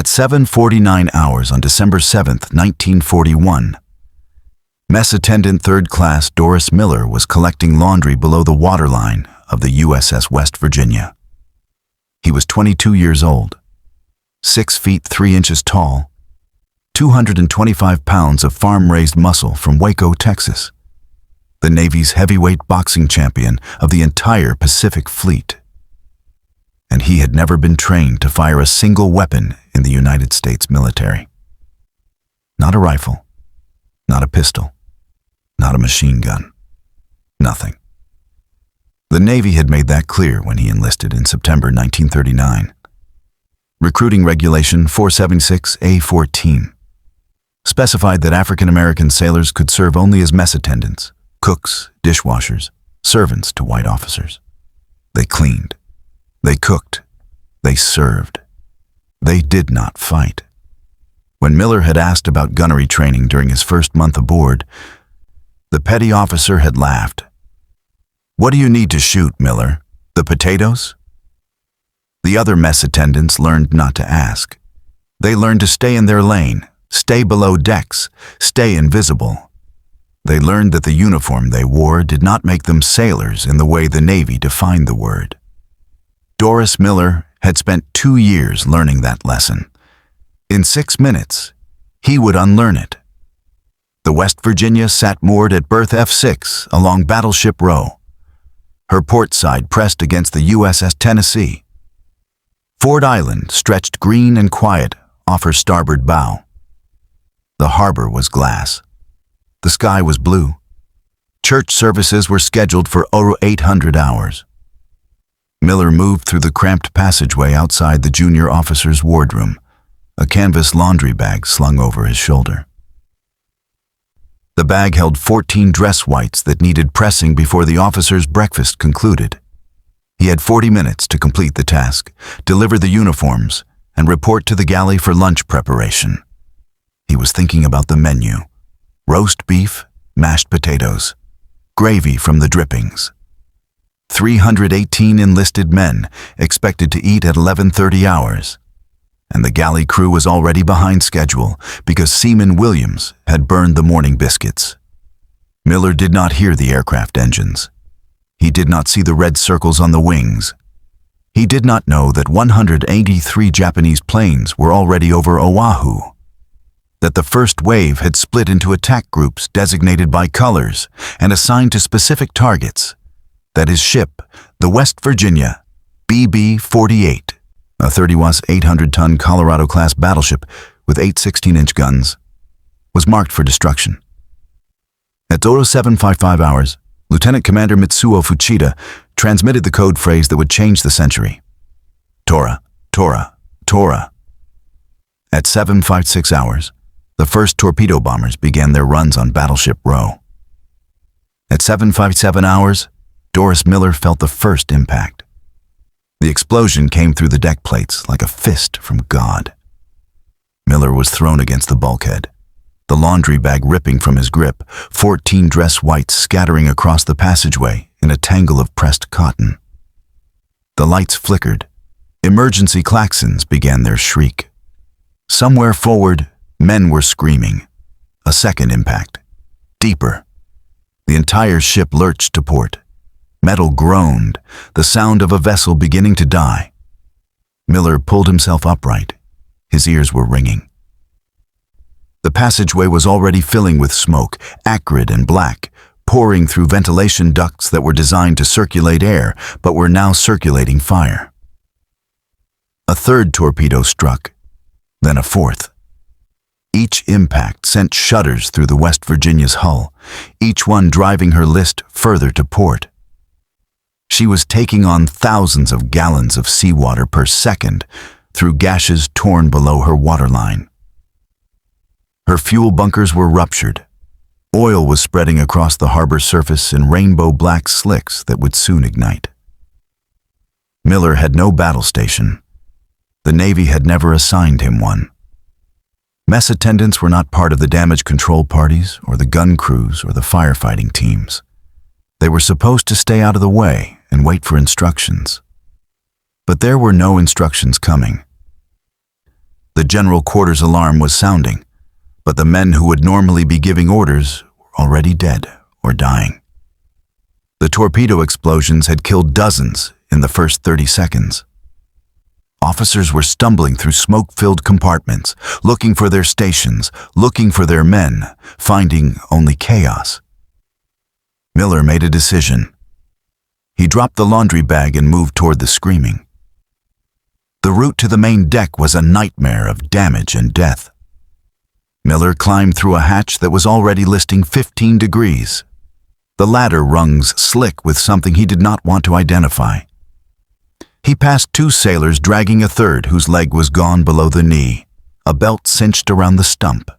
At 7:49 hours on December 7, 1941, Mess Attendant Third Class Doris Miller was collecting laundry below the waterline of the USS West Virginia. He was 22 years old, 6 feet 3 inches tall, 225 pounds of farm-raised muscle from Waco, Texas, the Navy's heavyweight boxing champion of the entire Pacific Fleet. And he had never been trained to fire a single weapon in the United States military. Not a rifle, not a pistol, not a machine gun, nothing. The Navy had made that clear when he enlisted in September 1939. Recruiting Regulation 476A14 specified that African American sailors could serve only as mess attendants, cooks, dishwashers, servants to white officers. They cleaned. They cooked. They served. They did not fight. When Miller had asked about gunnery training during his first month aboard, the petty officer had laughed. "What do you need to shoot, Miller? The potatoes?" The other mess attendants learned not to ask. They learned to stay in their lane, stay below decks, stay invisible. They learned that the uniform they wore did not make them sailors in the way the Navy defined the word. Doris Miller had spent 2 years learning that lesson. In 6 minutes, he would unlearn it. The West Virginia sat moored at berth F6 along Battleship Row, her port side pressed against the USS Tennessee. Ford Island stretched green and quiet off her starboard bow. The harbor was glass. The sky was blue. Church services were scheduled for over 800 hours. Miller moved through the cramped passageway outside the junior officer's wardroom, a canvas laundry bag slung over his shoulder. The bag held 14 dress whites that needed pressing before the officer's breakfast concluded. He had 40 minutes to complete the task, deliver the uniforms, and report to the galley for lunch preparation. He was thinking about the menu: roast beef, mashed potatoes, gravy from the drippings. 318 enlisted men expected to eat at 11:30 hours, and the galley crew was already behind schedule because Seaman Williams had burned the morning biscuits. Miller did not hear the aircraft engines. He did not see the red circles on the wings. He did not know that 183 Japanese planes were already over Oahu, that the first wave had split into attack groups designated by colors and assigned to specific targets, that his ship, the West Virginia BB-48, a 30-watt 800-ton Colorado-class battleship with 8 16-inch guns, was marked for destruction. At 0755 hours, Lieutenant Commander Mitsuo Fuchida transmitted the code phrase that would change the century: Tora, Tora, Tora. At 756 hours, the first torpedo bombers began their runs on Battleship Row. At 757 hours, Doris Miller felt the first impact. The explosion came through the deck plates like a fist from God. Miller was thrown against the bulkhead, the laundry bag ripping from his grip, 14 dress whites scattering across the passageway in a tangle of pressed cotton. The lights flickered. Emergency klaxons began their shriek. Somewhere forward, men were screaming. A second impact. Deeper. The entire ship lurched to port. Metal groaned, the sound of a vessel beginning to die. Miller pulled himself upright. His ears were ringing. The passageway was already filling with smoke, acrid and black, pouring through ventilation ducts that were designed to circulate air, but were now circulating fire. A third torpedo struck, then a fourth. Each impact sent shudders through the West Virginia's hull, each one driving her list further to port. She was taking on thousands of gallons of seawater per second through gashes torn below her waterline. Her fuel bunkers were ruptured. Oil was spreading across the harbor surface in rainbow black slicks that would soon ignite. Miller had no battle station. The Navy had never assigned him one. Mess attendants were not part of the damage control parties or the gun crews or the firefighting teams. They were supposed to stay out of the way and wait for instructions. But there were no instructions coming. The general quarters alarm was sounding, but the men who would normally be giving orders were already dead or dying. The torpedo explosions had killed dozens in the first 30 seconds. Officers were stumbling through smoke-filled compartments, looking for their stations, looking for their men, finding only chaos. Miller made a decision. He dropped the laundry bag and moved toward the screaming. The route to the main deck was a nightmare of damage and death. Miller climbed through a hatch that was already listing 15 degrees. The ladder rungs slick with something he did not want to identify. He passed 2 sailors dragging a third whose leg was gone below the knee, a belt cinched around the stump.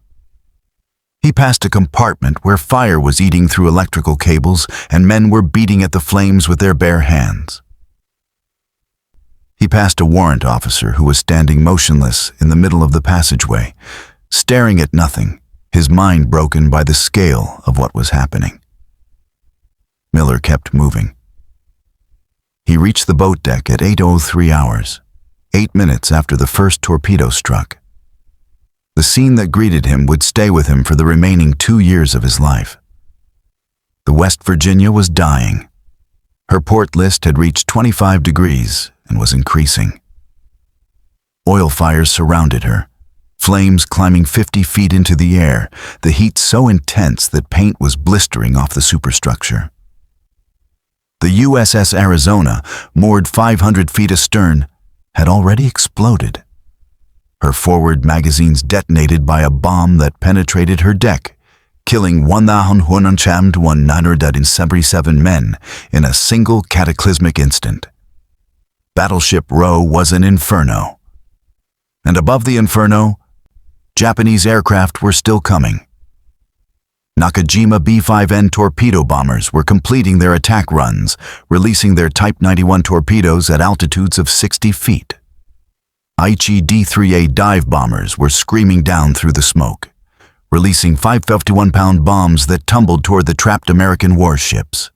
He passed a compartment where fire was eating through electrical cables and men were beating at the flames with their bare hands. He passed a warrant officer who was standing motionless in the middle of the passageway, staring at nothing, his mind broken by the scale of what was happening. Miller kept moving. He reached the boat deck at 8:03 hours, 8 minutes after the first torpedo struck. The scene that greeted him would stay with him for the remaining 2 years of his life. The West Virginia was dying. Her port list had reached 25 degrees and was increasing. Oil fires surrounded her, flames climbing 50 feet into the air, the heat so intense that paint was blistering off the superstructure. The USS Arizona, moored 500 feet astern, had already exploded. Her forward magazines detonated by a bomb that penetrated her deck, killing 1,177 men in a single cataclysmic instant. Battleship Row was an inferno. And above the inferno, Japanese aircraft were still coming. Nakajima B-5N torpedo bombers were completing their attack runs, releasing their Type 91 torpedoes at altitudes of 60 feet. Aichi D-3A dive bombers were screaming down through the smoke, releasing 551-pound bombs that tumbled toward the trapped American warships.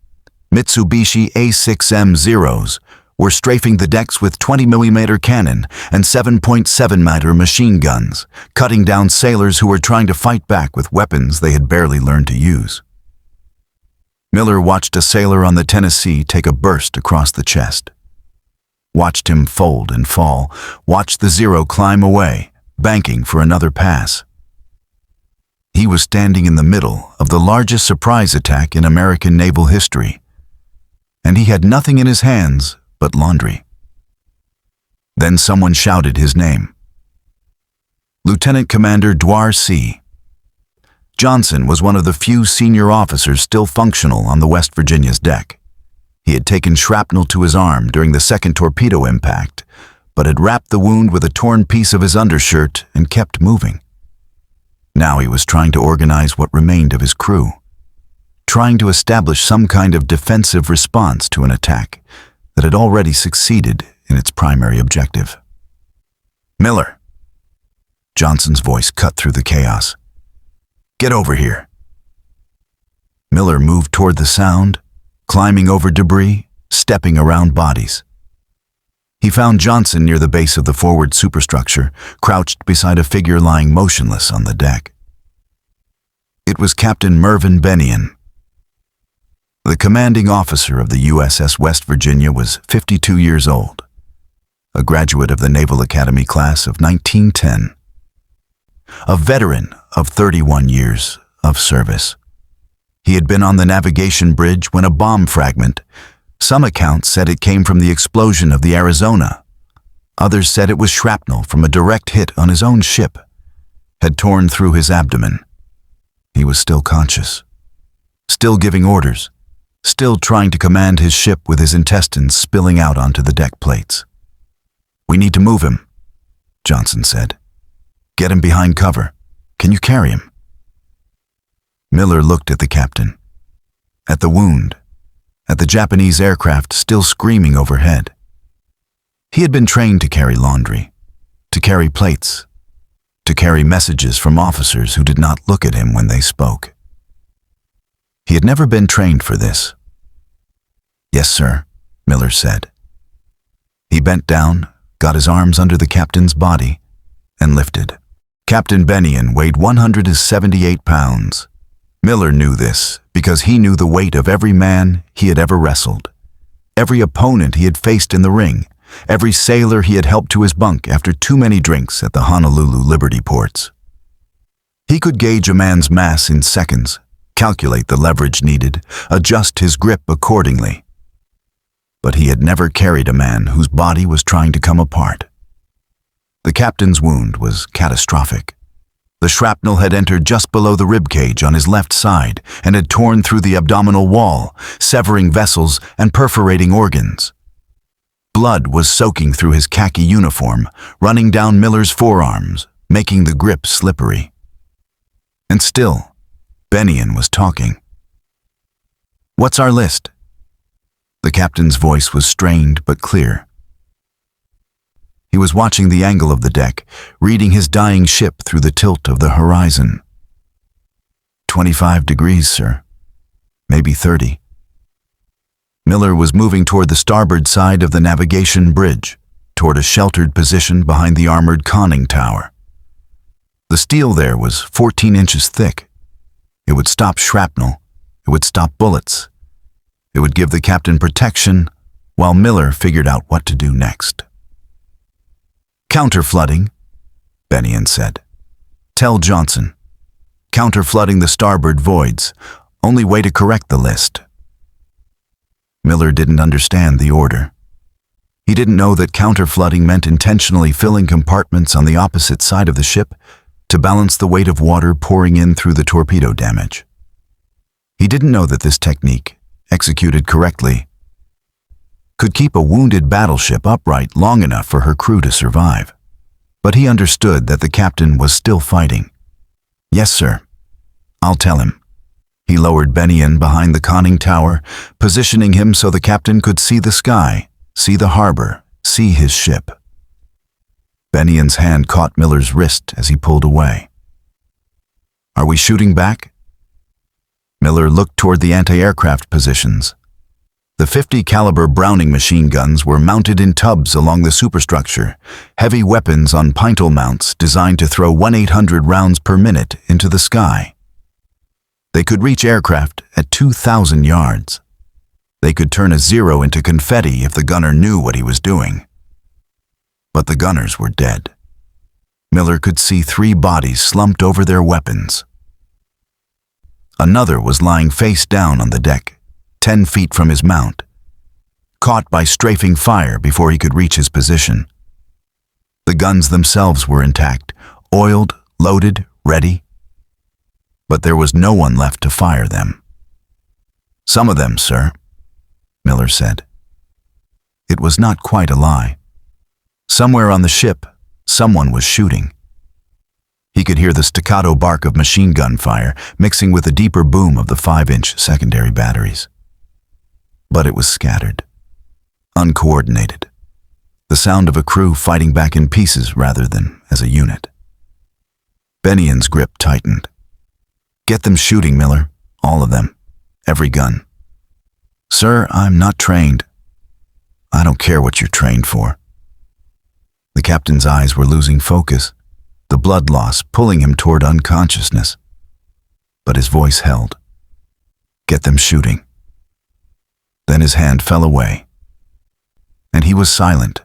Mitsubishi A-6M Zeros were strafing the decks with 20mm cannon and 7.7mm machine guns, cutting down sailors who were trying to fight back with weapons they had barely learned to use. Miller watched a sailor on the Tennessee take a burst across the chest. Watched him fold and fall, watched the Zero climb away, banking for another pass. He was standing in the middle of the largest surprise attack in American naval history, and he had nothing in his hands but laundry. Then someone shouted his name. Lieutenant Commander Dorie. Johnson was one of the few senior officers still functional on the West Virginia's deck. He had taken shrapnel to his arm during the second torpedo impact, but had wrapped the wound with a torn piece of his undershirt and kept moving. Now he was trying to organize what remained of his crew, trying to establish some kind of defensive response to an attack that had already succeeded in its primary objective. "Miller." Johnson's voice cut through the chaos. "Get over here." Miller moved toward the sound, climbing over debris, stepping around bodies. He found Johnson near the base of the forward superstructure, crouched beside a figure lying motionless on the deck. It was Captain Mervyn Bennion. The commanding officer of the USS West Virginia was 52 years old, a graduate of the Naval Academy class of 1910, a veteran of 31 years of service. He had been on the navigation bridge when a bomb fragment, some accounts said it came from the explosion of the Arizona, others said it was shrapnel from a direct hit on his own ship, had torn through his abdomen. He was still conscious, still giving orders, still trying to command his ship with his intestines spilling out onto the deck plates. "We need to move him," Johnson said. "Get him behind cover. Can you carry him?" Miller looked at the captain, at the wound, at the Japanese aircraft still screaming overhead. He had been trained to carry laundry, to carry plates, to carry messages from officers who did not look at him when they spoke. He had never been trained for this. "Yes, sir," Miller said. He bent down, got his arms under the captain's body, and lifted. Captain Bennion weighed 178 pounds. Miller knew this because he knew the weight of every man he had ever wrestled, every opponent he had faced in the ring, every sailor he had helped to his bunk after too many drinks at the Honolulu Liberty ports. He could gauge a man's mass in seconds, calculate the leverage needed, adjust his grip accordingly. But he had never carried a man whose body was trying to come apart. The captain's wound was catastrophic. The shrapnel had entered just below the rib cage on his left side and had torn through the abdominal wall, severing vessels and perforating organs. Blood was soaking through his khaki uniform, running down Miller's forearms, making the grip slippery. And still, Bennion was talking. "What's our list?" The captain's voice was strained but clear. He was watching the angle of the deck, reading his dying ship through the tilt of the horizon. 25 degrees, sir. Maybe 30. Miller was moving toward the starboard side of the navigation bridge, toward a sheltered position behind the armored conning tower. The steel there was 14 inches thick. It would stop shrapnel. It would stop bullets. It would give the captain protection while Miller figured out what to do next. "Counter-flooding," Bennion said. "Tell Johnson. Counter-flooding the starboard voids. Only way to correct the list." Miller didn't understand the order. He didn't know that counter-flooding meant intentionally filling compartments on the opposite side of the ship to balance the weight of water pouring in through the torpedo damage. He didn't know that this technique, executed correctly, could keep a wounded battleship upright long enough for her crew to survive. But he understood that the captain was still fighting. "Yes, sir. I'll tell him." He lowered Bennion behind the conning tower, positioning him so the captain could see the sky, see the harbor, see his ship. Bennion's hand caught Miller's wrist as he pulled away. "Are we shooting back?" Miller looked toward the anti-aircraft positions. The 50 caliber Browning machine guns were mounted in tubs along the superstructure, heavy weapons on pintle mounts designed to throw 1,800 rounds per minute into the sky. They could reach aircraft at 2,000 yards. They could turn a zero into confetti if the gunner knew what he was doing. But the gunners were dead. Miller could see 3 bodies slumped over their weapons. Another was lying face down on the deck, 10 feet from his mount, caught by strafing fire before he could reach his position. The guns themselves were intact, oiled, loaded, ready. But there was no one left to fire them. "Some of them, sir," Miller said. It was not quite a lie. Somewhere on the ship, someone was shooting. He could hear the staccato bark of machine gun fire mixing with the deeper boom of the 5-inch secondary batteries. But it was scattered, uncoordinated, the sound of a crew fighting back in pieces rather than as a unit. Bennion's grip tightened. "Get them shooting, Miller. All of them. Every gun." "Sir, I'm not trained." "I don't care what you're trained for." The captain's eyes were losing focus, the blood loss pulling him toward unconsciousness. But his voice held. "Get them shooting." Then his hand fell away, and he was silent.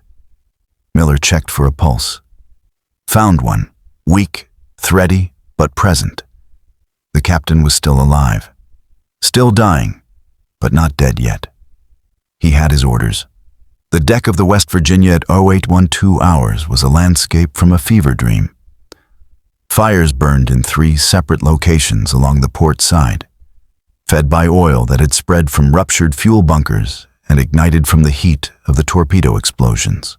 Miller checked for a pulse. Found one, weak, thready, but present. The captain was still alive, still dying, but not dead yet. He had his orders. The deck of the West Virginia at 0812 hours was a landscape from a fever dream. Fires burned in 3 separate locations along the port side, fed by oil that had spread from ruptured fuel bunkers and ignited from the heat of the torpedo explosions.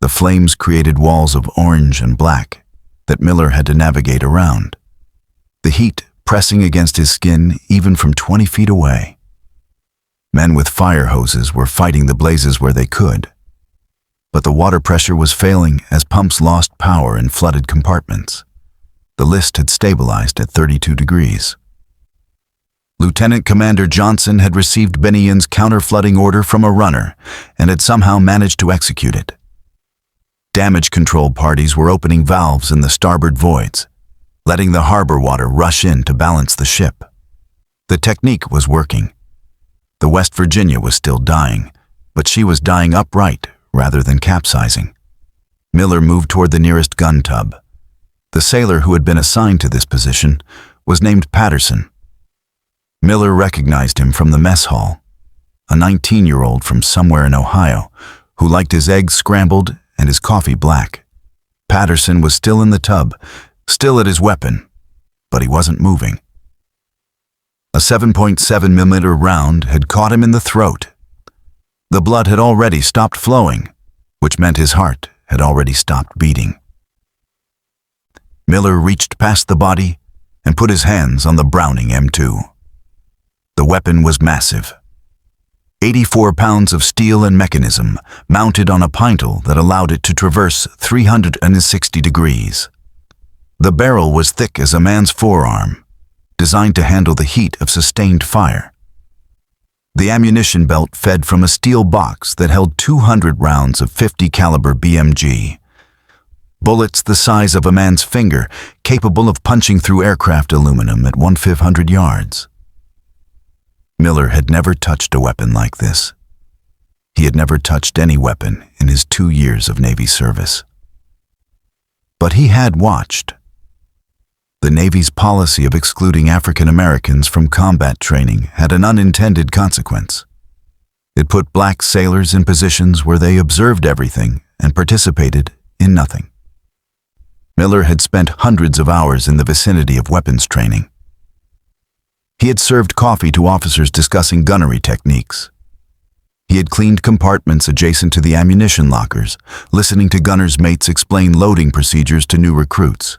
The flames created walls of orange and black that Miller had to navigate around, the heat pressing against his skin even from 20 feet away. Men with fire hoses were fighting the blazes where they could, but the water pressure was failing as pumps lost power in flooded compartments. The list had stabilized at 32 degrees. Lieutenant Commander Johnson had received Bennion's counter-flooding order from a runner and had somehow managed to execute it. Damage control parties were opening valves in the starboard voids, letting the harbor water rush in to balance the ship. The technique was working. The West Virginia was still dying, but she was dying upright rather than capsizing. Miller moved toward the nearest gun tub. The sailor who had been assigned to this position was named Patterson. Miller recognized him from the mess hall, a 19-year-old from somewhere in Ohio who liked his eggs scrambled and his coffee black. Patterson was still in the tub, still at his weapon, but he wasn't moving. A 7.7mm round had caught him in the throat. The blood had already stopped flowing, which meant his heart had already stopped beating. Miller reached past the body and put his hands on the Browning M2. The weapon was massive. 84 pounds of steel and mechanism mounted on a pintle that allowed it to traverse 360 degrees. The barrel was thick as a man's forearm, designed to handle the heat of sustained fire. The ammunition belt fed from a steel box that held 200 rounds of 50 caliber BMG. Bullets the size of a man's finger, capable of punching through aircraft aluminum at 1,500 yards. Miller had never touched a weapon like this. He had never touched any weapon in his 2 years of Navy service. But he had watched. The Navy's policy of excluding African Americans from combat training had an unintended consequence. It put black sailors in positions where they observed everything and participated in nothing. Miller had spent hundreds of hours in the vicinity of weapons training. He had served coffee to officers discussing gunnery techniques. He had cleaned compartments adjacent to the ammunition lockers, listening to gunners' mates explain loading procedures to new recruits.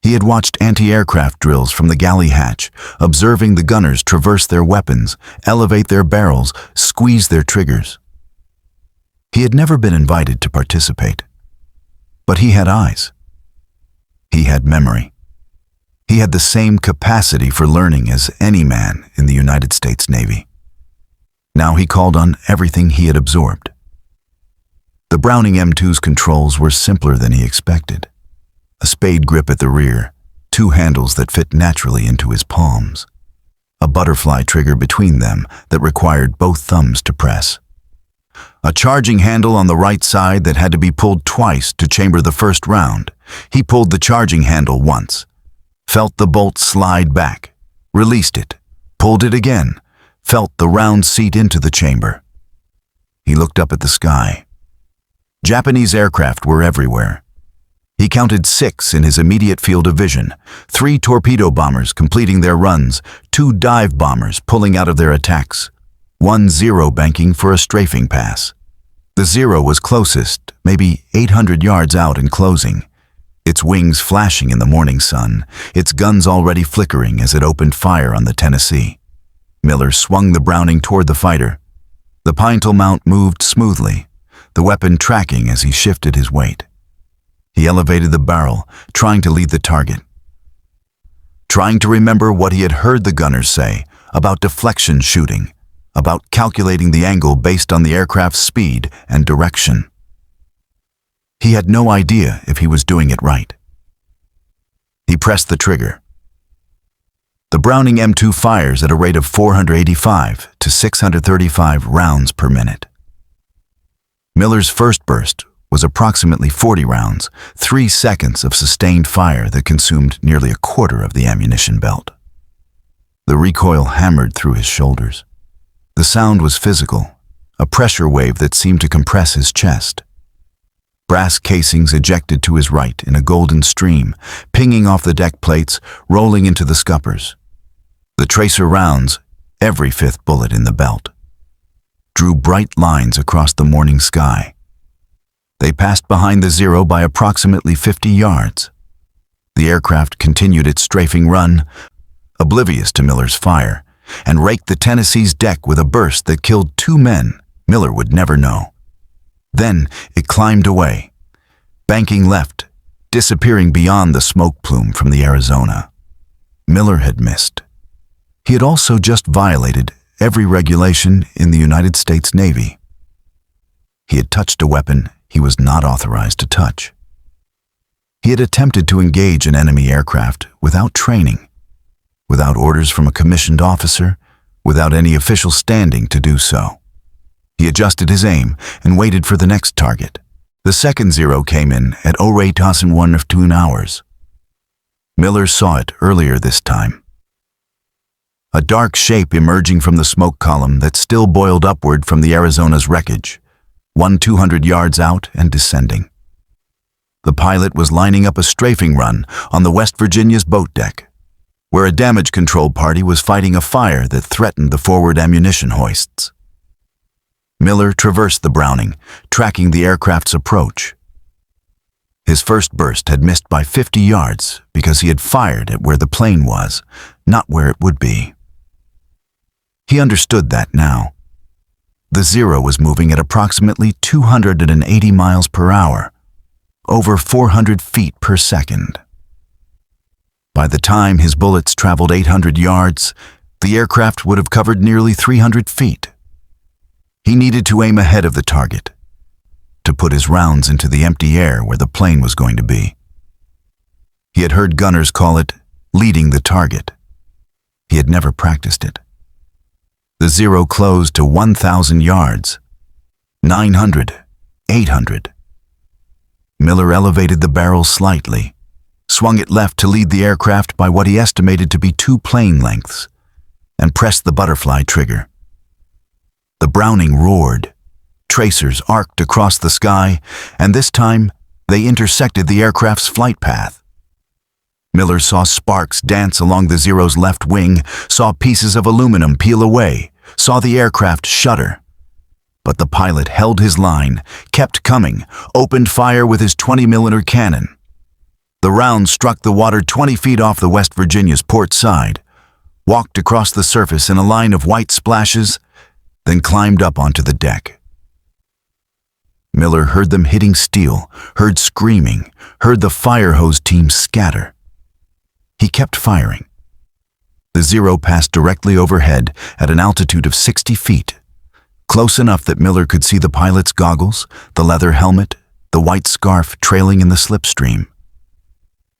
He had watched anti-aircraft drills from the galley hatch, observing the gunners traverse their weapons, elevate their barrels, squeeze their triggers. He had never been invited to participate. But he had eyes. He had memory. He had the same capacity for learning as any man in the United States Navy. Now he called on everything he had absorbed. The Browning M2's controls were simpler than he expected. A spade grip at the rear, 2 handles that fit naturally into his palms, a butterfly trigger between them that required both thumbs to press, a charging handle on the right side that had to be pulled twice to chamber the first round. He pulled the charging handle once, felt the bolt slide back, released it, pulled it again, felt the round seat into the chamber. He looked up at the sky. Japanese aircraft were everywhere. He counted 6 in his immediate field of vision, 3 torpedo bombers completing their runs, 2 dive bombers pulling out of their attacks, 1 Zero banking for a strafing pass. The Zero was closest, maybe 800 yards out and closing, its wings flashing in the morning sun, its guns already flickering as it opened fire on the Tennessee. Miller swung the Browning toward the fighter. The pintle mount moved smoothly, the weapon tracking as he shifted his weight. He elevated the barrel, trying to lead the target. Trying to remember what he had heard the gunners say about deflection shooting, about calculating the angle based on the aircraft's speed and direction. He had no idea if he was doing it right. He pressed the trigger. The Browning M2 fires at a rate of 485 to 635 rounds per minute. Miller's first burst was approximately 40 rounds, 3 seconds of sustained fire that consumed nearly a quarter of the ammunition belt. The recoil hammered through his shoulders. The sound was physical, a pressure wave that seemed to compress his chest. Brass casings ejected to his right in a golden stream, pinging off the deck plates, rolling into the scuppers. The tracer rounds, every 5th bullet in the belt, drew bright lines across the morning sky. They passed behind the Zero by approximately 50 yards. The aircraft continued its strafing run, oblivious to Miller's fire, and raked the Tennessee's deck with a burst that killed 2 men Miller would never know. Then it climbed away, banking left, disappearing beyond the smoke plume from the Arizona. Miller had missed. He had also just violated every regulation in the United States Navy. He had touched a weapon he was not authorized to touch. He had attempted to engage an enemy aircraft without training, without orders from a commissioned officer, without any official standing to do so. He adjusted his aim and waited for the next target. The second Zero came in at 08:01 hours. Miller saw it earlier this time. A dark shape emerging from the smoke column that still boiled upward from the Arizona's wreckage, 200 yards out and descending. The pilot was lining up a strafing run on the West Virginia's boat deck, where a damage control party was fighting a fire that threatened the forward ammunition hoists. Miller traversed the Browning, tracking the aircraft's approach. His first burst had missed by 50 yards because he had fired at where the plane was, not where it would be. He understood that now. The Zero was moving at approximately 280 miles per hour, over 400 feet per second. By the time his bullets traveled 800 yards, the aircraft would have covered nearly 300 feet. He needed to aim ahead of the target, to put his rounds into the empty air where the plane was going to be. He had heard gunners call it leading the target. He had never practiced it. The Zero closed to 1,000 yards, 900, 800. Miller elevated the barrel slightly, swung it left to lead the aircraft by what he estimated to be 2 plane lengths, and pressed the butterfly trigger. The Browning roared. Tracers arced across the sky, and this time they intersected the aircraft's flight path. Miller saw sparks dance along the Zero's left wing, saw pieces of aluminum peel away, saw the aircraft shudder. But the pilot held his line, kept coming, opened fire with his 20mm cannon. The round struck the water 20 feet off the West Virginia's port side, walked across the surface in a line of white splashes, then climbed up onto the deck. Miller heard them hitting steel, heard screaming, heard the fire hose team scatter. He kept firing. The Zero passed directly overhead at an altitude of 60 feet, close enough that Miller could see the pilot's goggles, the leather helmet, the white scarf trailing in the slipstream.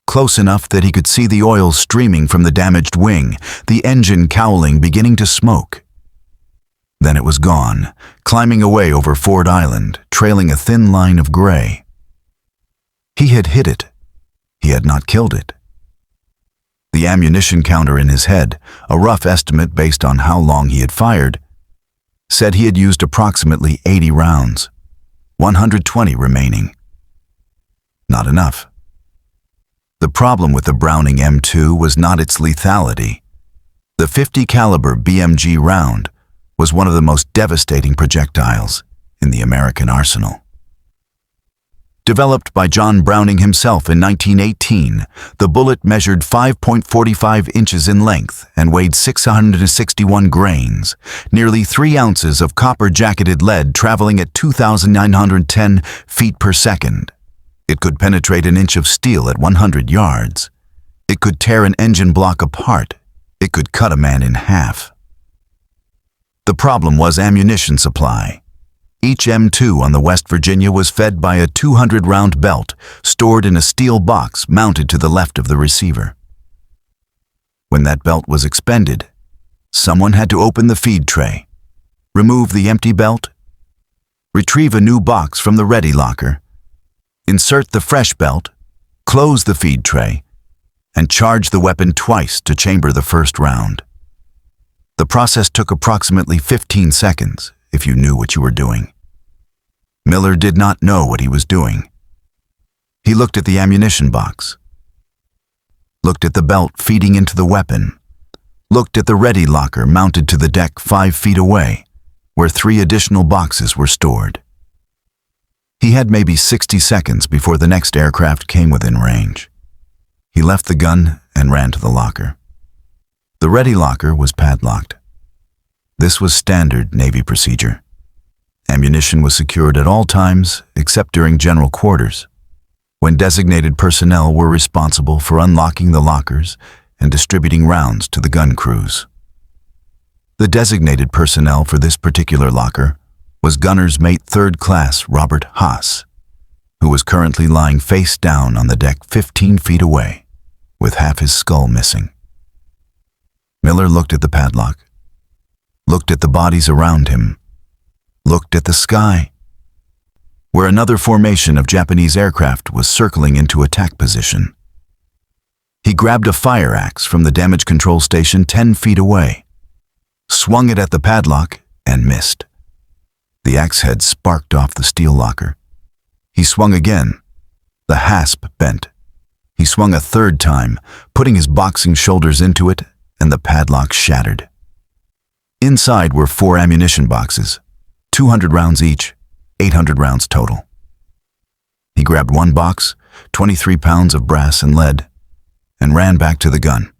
Close enough that he could see the oil streaming from the damaged wing, the engine cowling beginning to smoke. Then it was gone, climbing away over Ford Island, trailing a thin line of gray. He had hit it. He had not killed it. The ammunition counter in his head, a rough estimate based on how long he had fired, said he had used approximately 80 rounds, 120 remaining. Not enough. The problem with the Browning M2 was not its lethality. The .50 caliber BMG round was one of the most devastating projectiles in the American arsenal. Developed by John Browning himself in 1918, the bullet measured 5.45 inches in length and weighed 661 grains, nearly 3 ounces of copper-jacketed lead traveling at 2,910 feet per second. It could penetrate an inch of steel at 100 yards. It could tear an engine block apart. It could cut a man in half. The problem was ammunition supply. Each M2 on the West Virginia was fed by a 200-round belt stored in a steel box mounted to the left of the receiver. When that belt was expended, someone had to open the feed tray, remove the empty belt, retrieve a new box from the ready locker, insert the fresh belt, close the feed tray, and charge the weapon twice to chamber the first round. The process took approximately 15 seconds if you knew what you were doing. Miller did not know what he was doing. He looked at the ammunition box, looked at the belt feeding into the weapon, looked at the ready locker mounted to the deck 5 feet away, where 3 additional boxes were stored. He had maybe 60 seconds before the next aircraft came within range. He left the gun and ran to the locker. The ready locker was padlocked. This was standard Navy procedure. Ammunition was secured at all times except during general quarters, when designated personnel were responsible for unlocking the lockers and distributing rounds to the gun crews. The designated personnel for this particular locker was Gunner's Mate Third Class Robert Haas, who was currently lying face down on the deck 15 feet away, with half his skull missing. Miller looked at the padlock, looked at the bodies around him, looked at the sky, where another formation of Japanese aircraft was circling into attack position. He grabbed a fire axe from the damage control station 10 feet away, swung it at the padlock, and missed. The axe head sparked off the steel locker. He swung again. The hasp bent. He swung a third time, putting his boxing shoulders into it, and the padlock shattered. Inside were 4 ammunition boxes, 200 rounds each, 800 rounds total. He grabbed one box, 23 pounds of brass and lead, and ran back to the gun.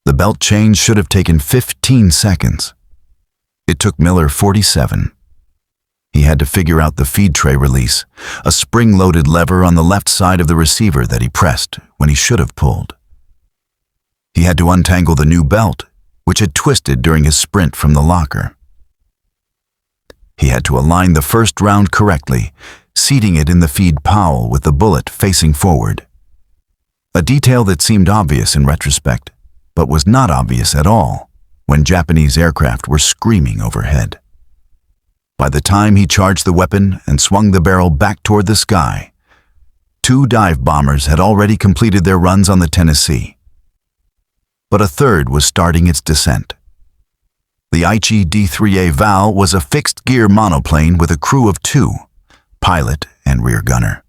The belt change should have taken 15 seconds. It took Miller 47. He had to figure out the feed tray release, a spring-loaded lever on the left side of the receiver that he pressed when he should have pulled. He had to untangle the new belt, which had twisted during his sprint from the locker. He had to align the first round correctly, seating it in the feed powel with the bullet facing forward. A detail that seemed obvious in retrospect, but was not obvious at all when Japanese aircraft were screaming overhead. By the time he charged the weapon and swung the barrel back toward the sky, 2 dive bombers had already completed their runs on the Tennessee. But a third was starting its descent. The Aichi D-3A Val was a fixed-gear monoplane with a crew of 2, pilot and rear gunner.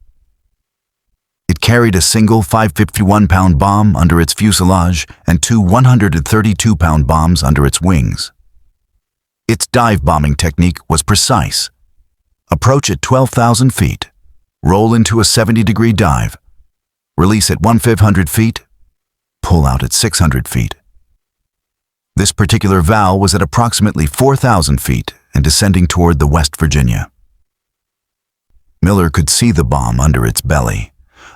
It carried a single 551-pound bomb under its fuselage and 2 132-pound bombs under its wings. Its dive bombing technique was precise. Approach at 12,000 feet, roll into a 70-degree dive, release at 1,500 feet, pull out at 600 feet. This particular Val was at approximately 4,000 feet and descending toward the West Virginia. Miller could see the bomb under its belly,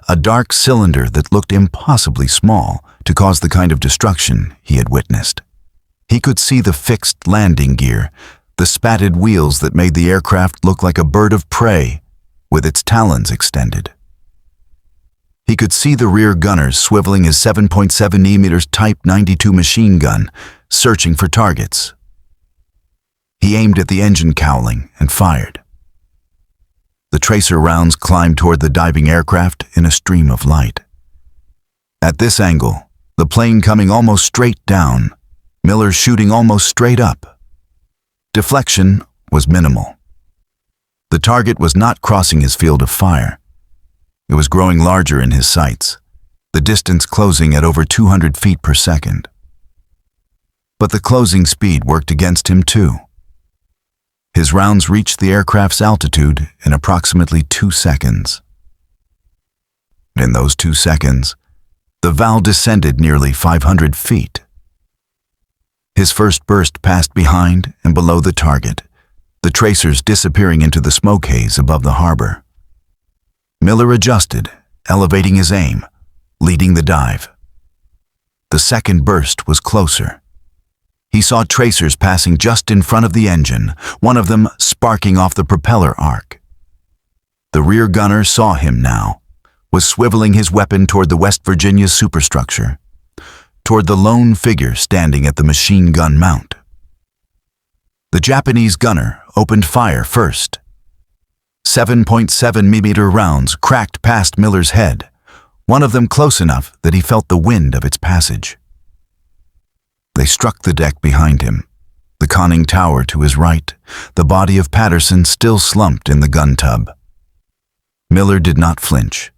a dark cylinder that looked impossibly small to cause the kind of destruction he had witnessed. He could see the fixed landing gear, the spatted wheels that made the aircraft look like a bird of prey with its talons extended. He could see the rear gunners swiveling his 7.7mm Type 92 machine gun, searching for targets. He aimed at the engine cowling and fired. The tracer rounds climbed toward the diving aircraft in a stream of light. At this angle, the plane coming almost straight down, Miller shooting almost straight up. Deflection was minimal. The target was not crossing his field of fire. It was growing larger in his sights, the distance closing at over 200 feet per second. But the closing speed worked against him too. His rounds reached the aircraft's altitude in approximately 2 seconds. In those 2 seconds, the Val descended nearly 500 feet. His first burst passed behind and below the target, the tracers disappearing into the smoke haze above the harbor. Miller adjusted, elevating his aim, leading the dive. The second burst was closer. He saw tracers passing just in front of the engine, one of them sparking off the propeller arc. The rear gunner saw him now, was swiveling his weapon toward the West Virginia superstructure, toward the lone figure standing at the machine gun mount. The Japanese gunner opened fire first. 7.7mm rounds cracked past Miller's head, one of them close enough that he felt the wind of its passage. They struck the deck behind him, the conning tower to his right, the body of Patterson still slumped in the gun tub. Miller did not flinch,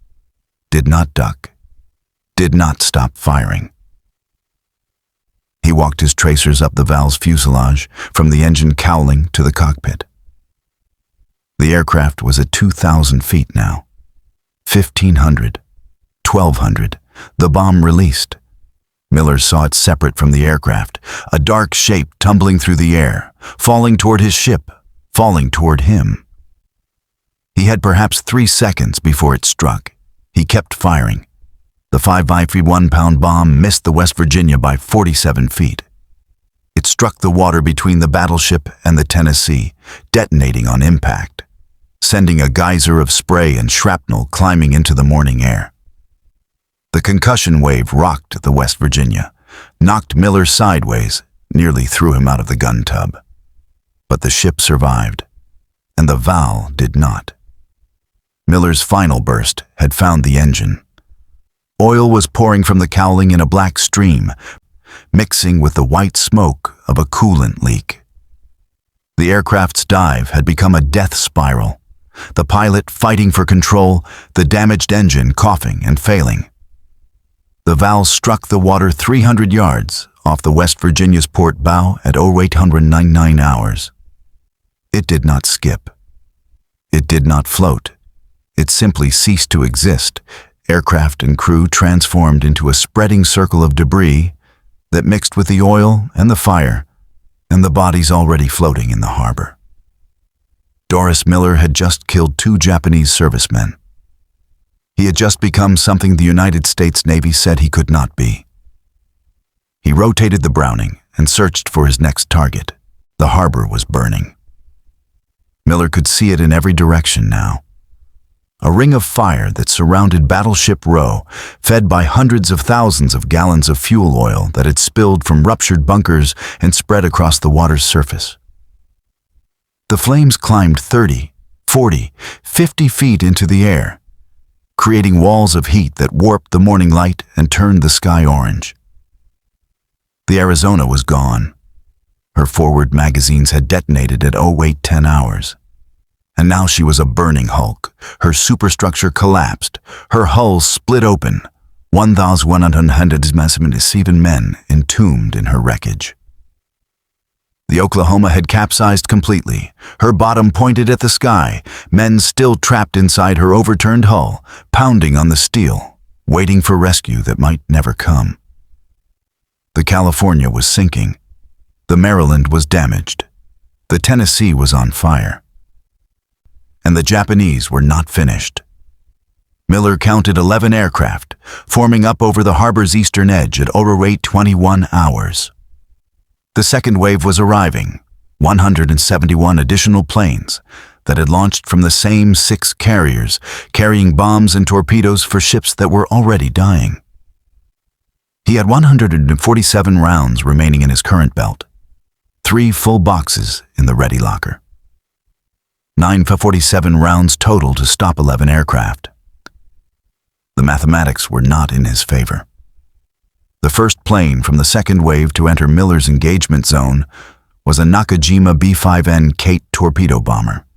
did not duck, did not stop firing. He walked his tracers up the Val's fuselage, from the engine cowling to the cockpit. The aircraft was at 2,000 feet now. 1,500, 1,200, the bomb released. Miller saw it separate from the aircraft, a dark shape tumbling through the air, falling toward his ship, falling toward him. He had perhaps 3 seconds before it struck. He kept firing. The 551-pound bomb missed the West Virginia by 47 feet. It struck the water between the battleship and the Tennessee, detonating on impact. sending a geyser of spray and shrapnel climbing into the morning air. The concussion wave rocked the West Virginia, knocked Miller sideways, nearly threw him out of the gun tub. But the ship survived, and the Val did not. Miller's final burst had found the engine. Oil was pouring from the cowling in a black stream, mixing with the white smoke of a coolant leak. The aircraft's dive had become a death spiral, the pilot fighting for control, the damaged engine coughing and failing. The Val struck the water 300 yards off the West Virginia's port bow at 0899 hours. It did not skip. It did not float. It simply ceased to exist, aircraft and crew transformed into a spreading circle of debris that mixed with the oil and the fire and the bodies already floating in the harbor. Doris Miller had just killed 2 Japanese servicemen. He had just become something the United States Navy said he could not be. He rotated the Browning and searched for his next target. The harbor was burning. Miller could see it in every direction now. A ring of fire that surrounded Battleship Row, fed by hundreds of thousands of gallons of fuel oil that had spilled from ruptured bunkers and spread across the water's surface. The flames climbed 30, 40, 50 feet into the air, creating walls of heat that warped the morning light and turned the sky orange. The Arizona was gone. Her forward magazines had detonated at 0810 hours. And now she was a burning hulk. Her superstructure collapsed. Her hull split open. 1,177 men entombed in her wreckage. The Oklahoma had capsized completely. Her bottom pointed at the sky, men still trapped inside her overturned hull, pounding on the steel, waiting for rescue that might never come. The California was sinking. The Maryland was damaged. The Tennessee was on fire. And the Japanese were not finished. Miller counted 11 aircraft, forming up over the harbor's eastern edge at 0821 hours. The second wave was arriving, 171 additional planes that had launched from the same 6 carriers, carrying bombs and torpedoes for ships that were already dying. He had 147 rounds remaining in his current belt, 3 full boxes in the ready locker. 947 rounds total to stop 11 aircraft. The mathematics were not in his favor. The first plane from the second wave to enter Miller's engagement zone was a Nakajima B-5N Kate torpedo bomber.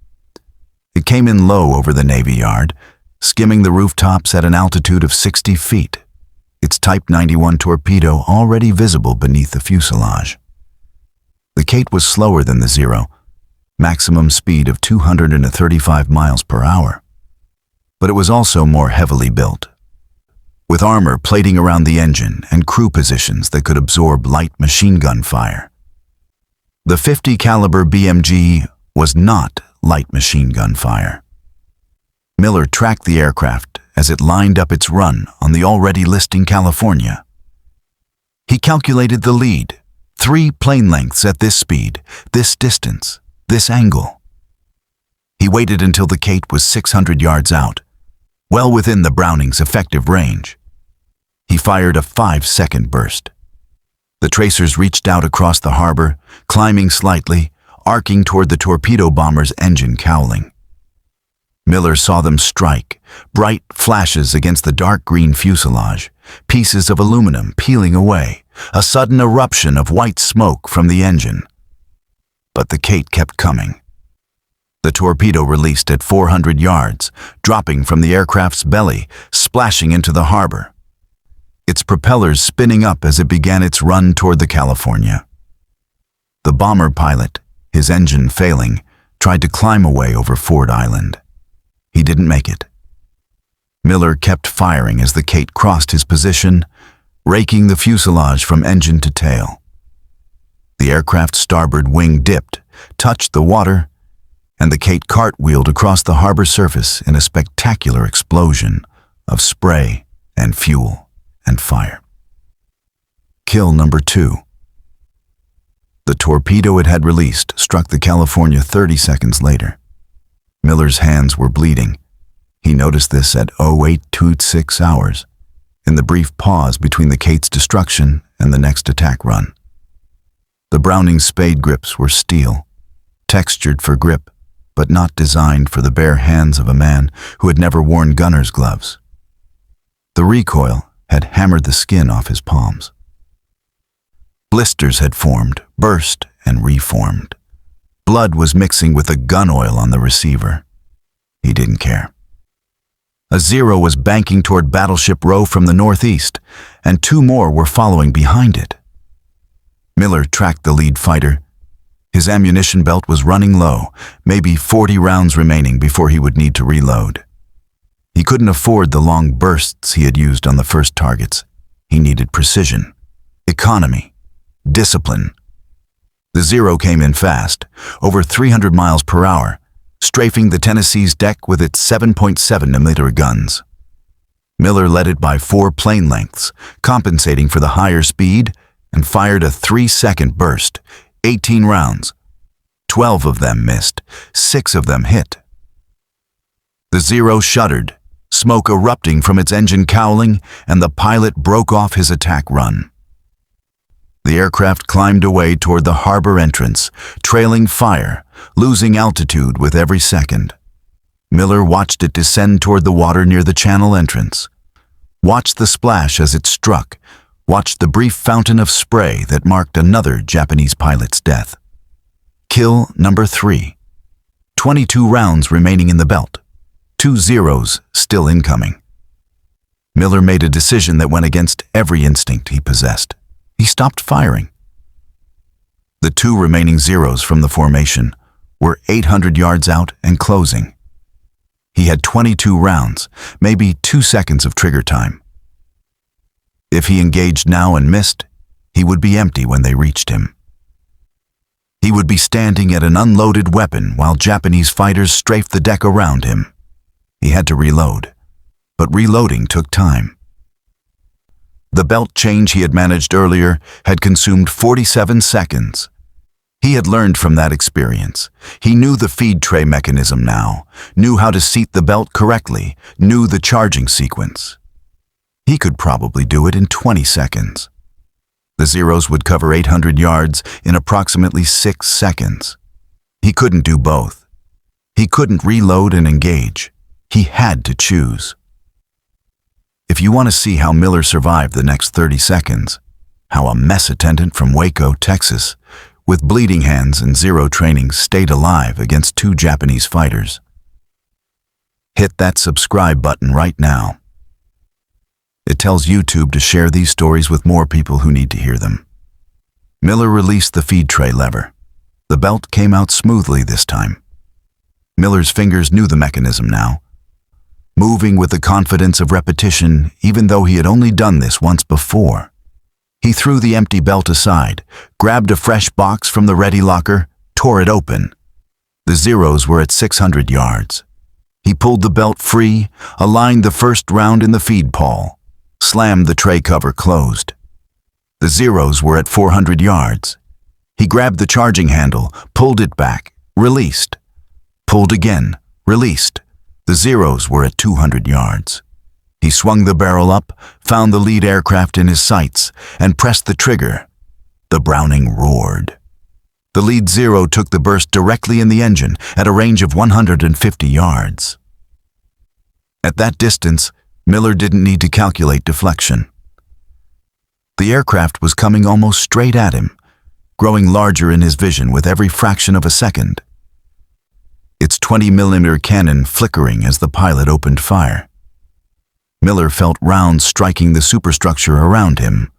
It came in low over the Navy Yard, skimming the rooftops at an altitude of 60 feet, its Type 91 torpedo already visible beneath the fuselage. The Kate was slower than the Zero, maximum speed of 235 miles per hour. But it was also more heavily built, with armor plating around the engine and crew positions that could absorb light machine gun fire. The .50 caliber BMG was not light machine gun fire. Miller tracked the aircraft as it lined up its run on the already listing California. He calculated the lead, 3 plane lengths at this speed, this distance, this angle. He waited until the Kate was 600 yards out, well within the Browning's effective range. He fired a 5-second burst. The tracers reached out across the harbor, climbing slightly, arcing toward the torpedo bomber's engine cowling. Miller saw them strike, bright flashes against the dark green fuselage, pieces of aluminum peeling away, a sudden eruption of white smoke from the engine. But the Kate kept coming. The torpedo released at 400 yards, dropping from the aircraft's belly, splashing into the harbor, its propellers spinning up as it began its run toward the California. The bomber pilot, his engine failing, tried to climb away over Ford Island. He didn't make it. Miller kept firing as the Kate crossed his position, raking the fuselage from engine to tail. The aircraft's starboard wing dipped, touched the water, and the Kate cartwheeled across the harbor surface in a spectacular explosion of spray and fuel and fire. Kill number 2. The torpedo it had released struck the California 30 seconds later. Miller's hands were bleeding. He noticed this at 0826 hours, in the brief pause between the Kate's destruction and the next attack run. The Browning's spade grips were steel, textured for grip, but not designed for the bare hands of a man who had never worn gunner's gloves. The recoil had hammered the skin off his palms. Blisters had formed, burst, and reformed. Blood was mixing with the gun oil on the receiver. He didn't care. A Zero was banking toward Battleship Row from the northeast, and two more were following behind it. Miller tracked the lead fighter. His ammunition belt was running low, maybe 40 rounds remaining before he would need to reload. He couldn't afford the long bursts he had used on the first targets. He needed precision, economy, discipline. The Zero came in fast, over 300 miles per hour, strafing the Tennessee's deck with its 7.7mm guns. Miller led it by 4 plane lengths, compensating for the higher speed, and fired a 3-second burst, 18 rounds. 12 of them missed, 6 of them hit. The Zero shuddered, smoke erupting from its engine cowling, and the pilot broke off his attack run. The aircraft climbed away toward the harbor entrance, trailing fire, losing altitude with every second. Miller watched it descend toward the water near the channel entrance. Watched the splash as it struck, watched the brief fountain of spray that marked another Japanese pilot's death. Kill number 3. 22 rounds remaining in the belt. 2 Zeros still incoming. Miller made a decision that went against every instinct he possessed. He stopped firing. The 2 remaining Zeros from the formation were 800 yards out and closing. He had 22 rounds, maybe 2 seconds of trigger time. If he engaged now and missed, he would be empty when they reached him. He would be standing at an unloaded weapon while Japanese fighters strafed the deck around him. He had to reload, but reloading took time. The belt change he had managed earlier had consumed 47 seconds. He had learned from that experience. He knew the feed tray mechanism now, knew how to seat the belt correctly, knew the charging sequence. He could probably do it in 20 seconds. The Zeros would cover 800 yards in approximately 6 seconds. He couldn't do both. He couldn't reload and engage. He had to choose. If you want to see how Miller survived the next 30 seconds, how a mess attendant from Waco, Texas, with bleeding hands and zero training stayed alive against 2 Japanese fighters, hit that subscribe button right now. It tells YouTube to share these stories with more people who need to hear them. Miller released the feed tray lever. The belt came out smoothly this time. Miller's fingers knew the mechanism now, moving with the confidence of repetition even though he had only done this once before. He threw the empty belt aside, grabbed a fresh box from the ready locker, tore it open. The Zeros were at 600 yards. He pulled the belt free, aligned the first round in the feed pawl, slammed the tray cover closed. The Zeros were at 400 yards. He grabbed the charging handle, pulled it back, released. Pulled again, released. The Zeros were at 200 yards. He swung the barrel up, found the lead aircraft in his sights, and pressed the trigger. The Browning roared. The lead Zero took the burst directly in the engine at a range of 150 yards. At that distance, Miller didn't need to calculate deflection. The aircraft was coming almost straight at him, growing larger in his vision with every fraction of a second. Its 20mm cannon flickering as the pilot opened fire. Miller felt rounds striking the superstructure around him.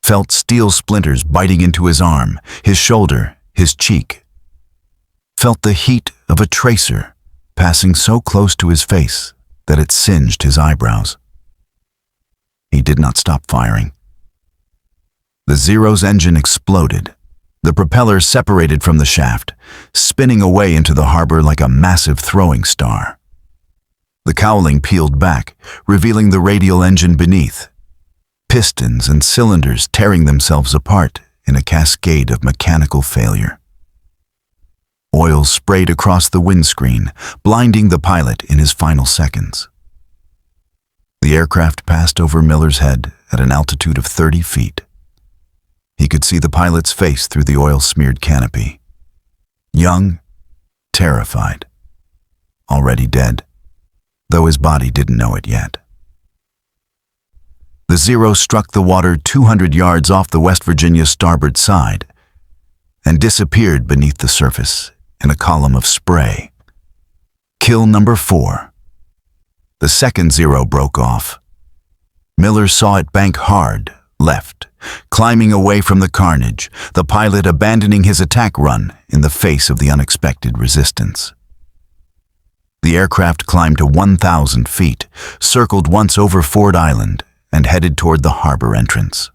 Felt steel splinters biting into his arm, his shoulder, his cheek. Felt the heat of a tracer passing so close to his face that it singed his eyebrows. He did not stop firing. The Zero's engine exploded. The propeller separated from the shaft, spinning away into the harbor like a massive throwing star. The cowling peeled back, revealing the radial engine beneath, pistons and cylinders tearing themselves apart in a cascade of mechanical failure. Oil sprayed across the windscreen, blinding the pilot in his final seconds. The aircraft passed over Miller's head at an altitude of 30 feet. He could see the pilot's face through the oil-smeared canopy. Young, terrified, already dead, though his body didn't know it yet. The Zero struck the water 200 yards off the West Virginia's starboard side and disappeared beneath the surface in a column of spray. Kill number 4. The second Zero broke off. Miller saw it bank hard, left, climbing away from the carnage, the pilot abandoning his attack run in the face of the unexpected resistance. The aircraft climbed to 1,000 feet, circled once over Ford Island, and headed toward the harbor entrance.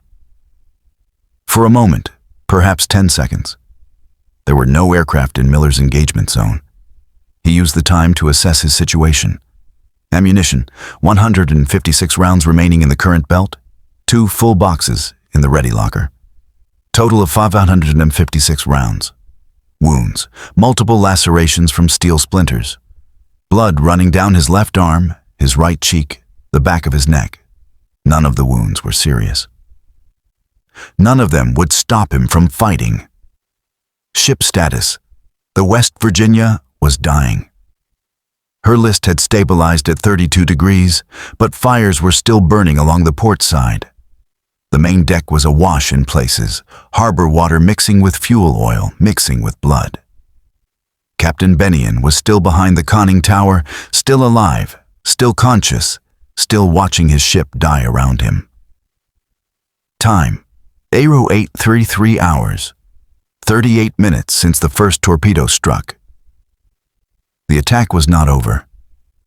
For a moment, perhaps 10 seconds, there were no aircraft in Miller's engagement zone. He used the time to assess his situation. Ammunition, 156 rounds remaining in the current belt, 2 full boxes in the ready locker. Total of 556 rounds. Wounds, multiple lacerations from steel splinters. Blood running down his left arm, his right cheek, the back of his neck. None of the wounds were serious. None of them would stop him from fighting. Ship status. The West Virginia was dying. Her list had stabilized at 32 degrees, but fires were still burning along the port side. The main deck was awash in places, harbor water mixing with fuel oil, mixing with blood. Captain Bennion was still behind the conning tower, still alive, still conscious, still watching his ship die around him. Time, 8:33 hours, 38 minutes since the first torpedo struck. The attack was not over.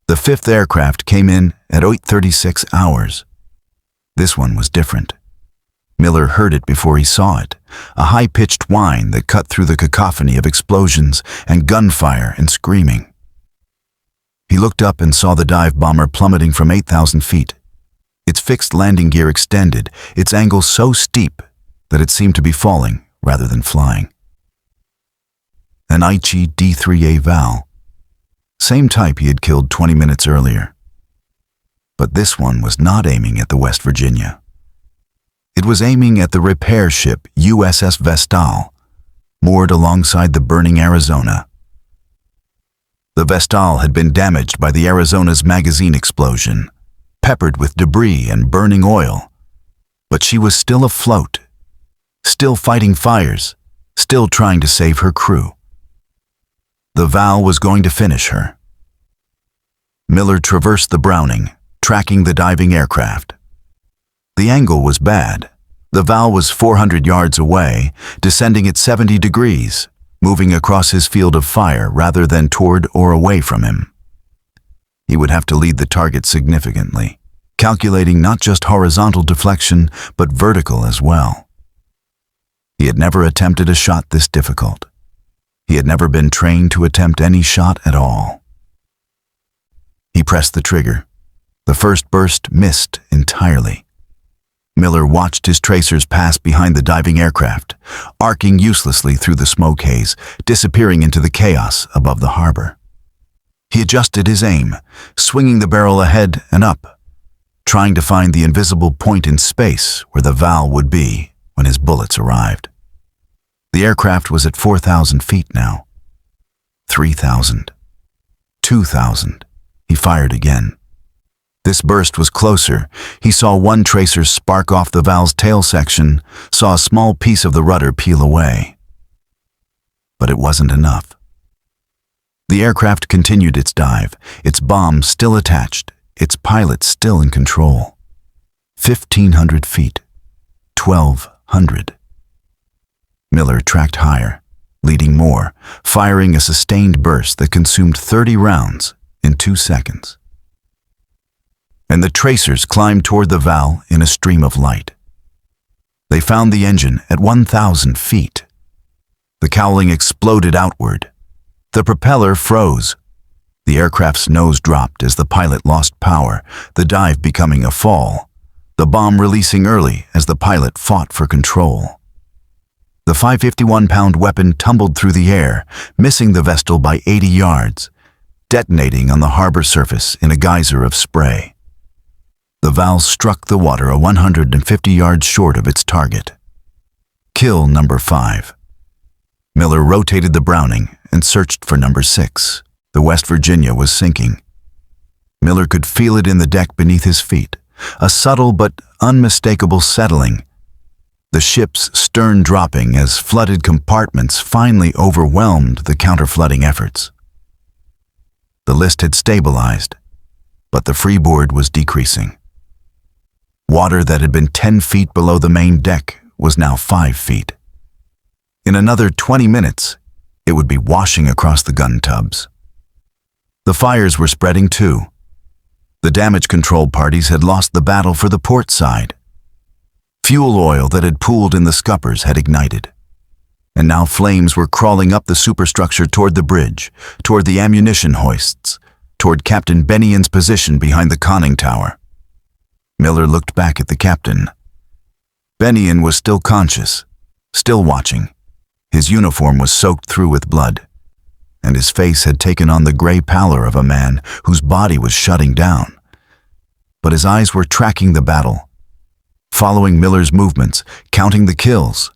The 5th aircraft came in at 8:36 hours. This one was different. Miller heard it before he saw it, a high-pitched whine that cut through the cacophony of explosions and gunfire and screaming. He looked up and saw the dive bomber plummeting from 8,000 feet. Its fixed landing gear extended, its angle so steep that it seemed to be falling rather than flying. An Aichi D-3A Val, same type he had killed 20 minutes earlier. But this one was not aiming at the West Virginia. It was aiming at the repair ship USS Vestal, moored alongside the burning Arizona. The Vestal had been damaged by the Arizona's magazine explosion, peppered with debris and burning oil, but she was still afloat, still fighting fires, still trying to save her crew. The Val was going to finish her. Miller traversed the Browning, tracking the diving aircraft. The angle was bad. The Val was 400 yards away, descending at 70 degrees, moving across his field of fire rather than toward or away from him. He would have to lead the target significantly, calculating not just horizontal deflection, but vertical as well. He had never attempted a shot this difficult. He had never been trained to attempt any shot at all. He pressed the trigger. The first burst missed entirely. Miller watched his tracers pass behind the diving aircraft, arcing uselessly through the smoke haze, disappearing into the chaos above the harbor. He adjusted his aim, swinging the barrel ahead and up, trying to find the invisible point in space where the Val would be when his bullets arrived. The aircraft was at 4,000 feet now. 3,000. 2,000. He fired again. This burst was closer. He saw one tracer spark off the Val's tail section, saw a small piece of the rudder peel away. But it wasn't enough. The aircraft continued its dive, its bomb still attached, its pilot still in control. 1,500 feet. 1,200. Miller tracked higher, leading more, firing a sustained burst that consumed 30 rounds in 2 seconds. And the tracers climbed toward the Val in a stream of light. They found the engine at 1,000 feet. The cowling exploded outward. The propeller froze. The aircraft's nose dropped as the pilot lost power, the dive becoming a fall, the bomb releasing early as the pilot fought for control. The 551-pound weapon tumbled through the air, missing the Vestal by 80 yards, detonating on the harbor surface in a geyser of spray. The Val struck the water 150 yards short of its target. Kill number 5. Miller rotated the Browning and searched for number 6. The West Virginia was sinking. Miller could feel it in the deck beneath his feet, a subtle but unmistakable settling. The ship's stern dropping as flooded compartments finally overwhelmed the counter-flooding efforts. The list had stabilized, but the freeboard was decreasing. Water that had been 10 feet below the main deck was now 5 feet. In another 20 minutes, it would be washing across the gun tubs. The fires were spreading too. The damage control parties had lost the battle for the port side. Fuel oil that had pooled in the scuppers had ignited, and now flames were crawling up the superstructure toward the bridge, toward the ammunition hoists, toward Captain Bennion's position behind the conning tower. Miller looked back at the captain. Bennion was still conscious, still watching. His uniform was soaked through with blood, and his face had taken on the gray pallor of a man whose body was shutting down. But his eyes were tracking the battle, following Miller's movements, counting the kills.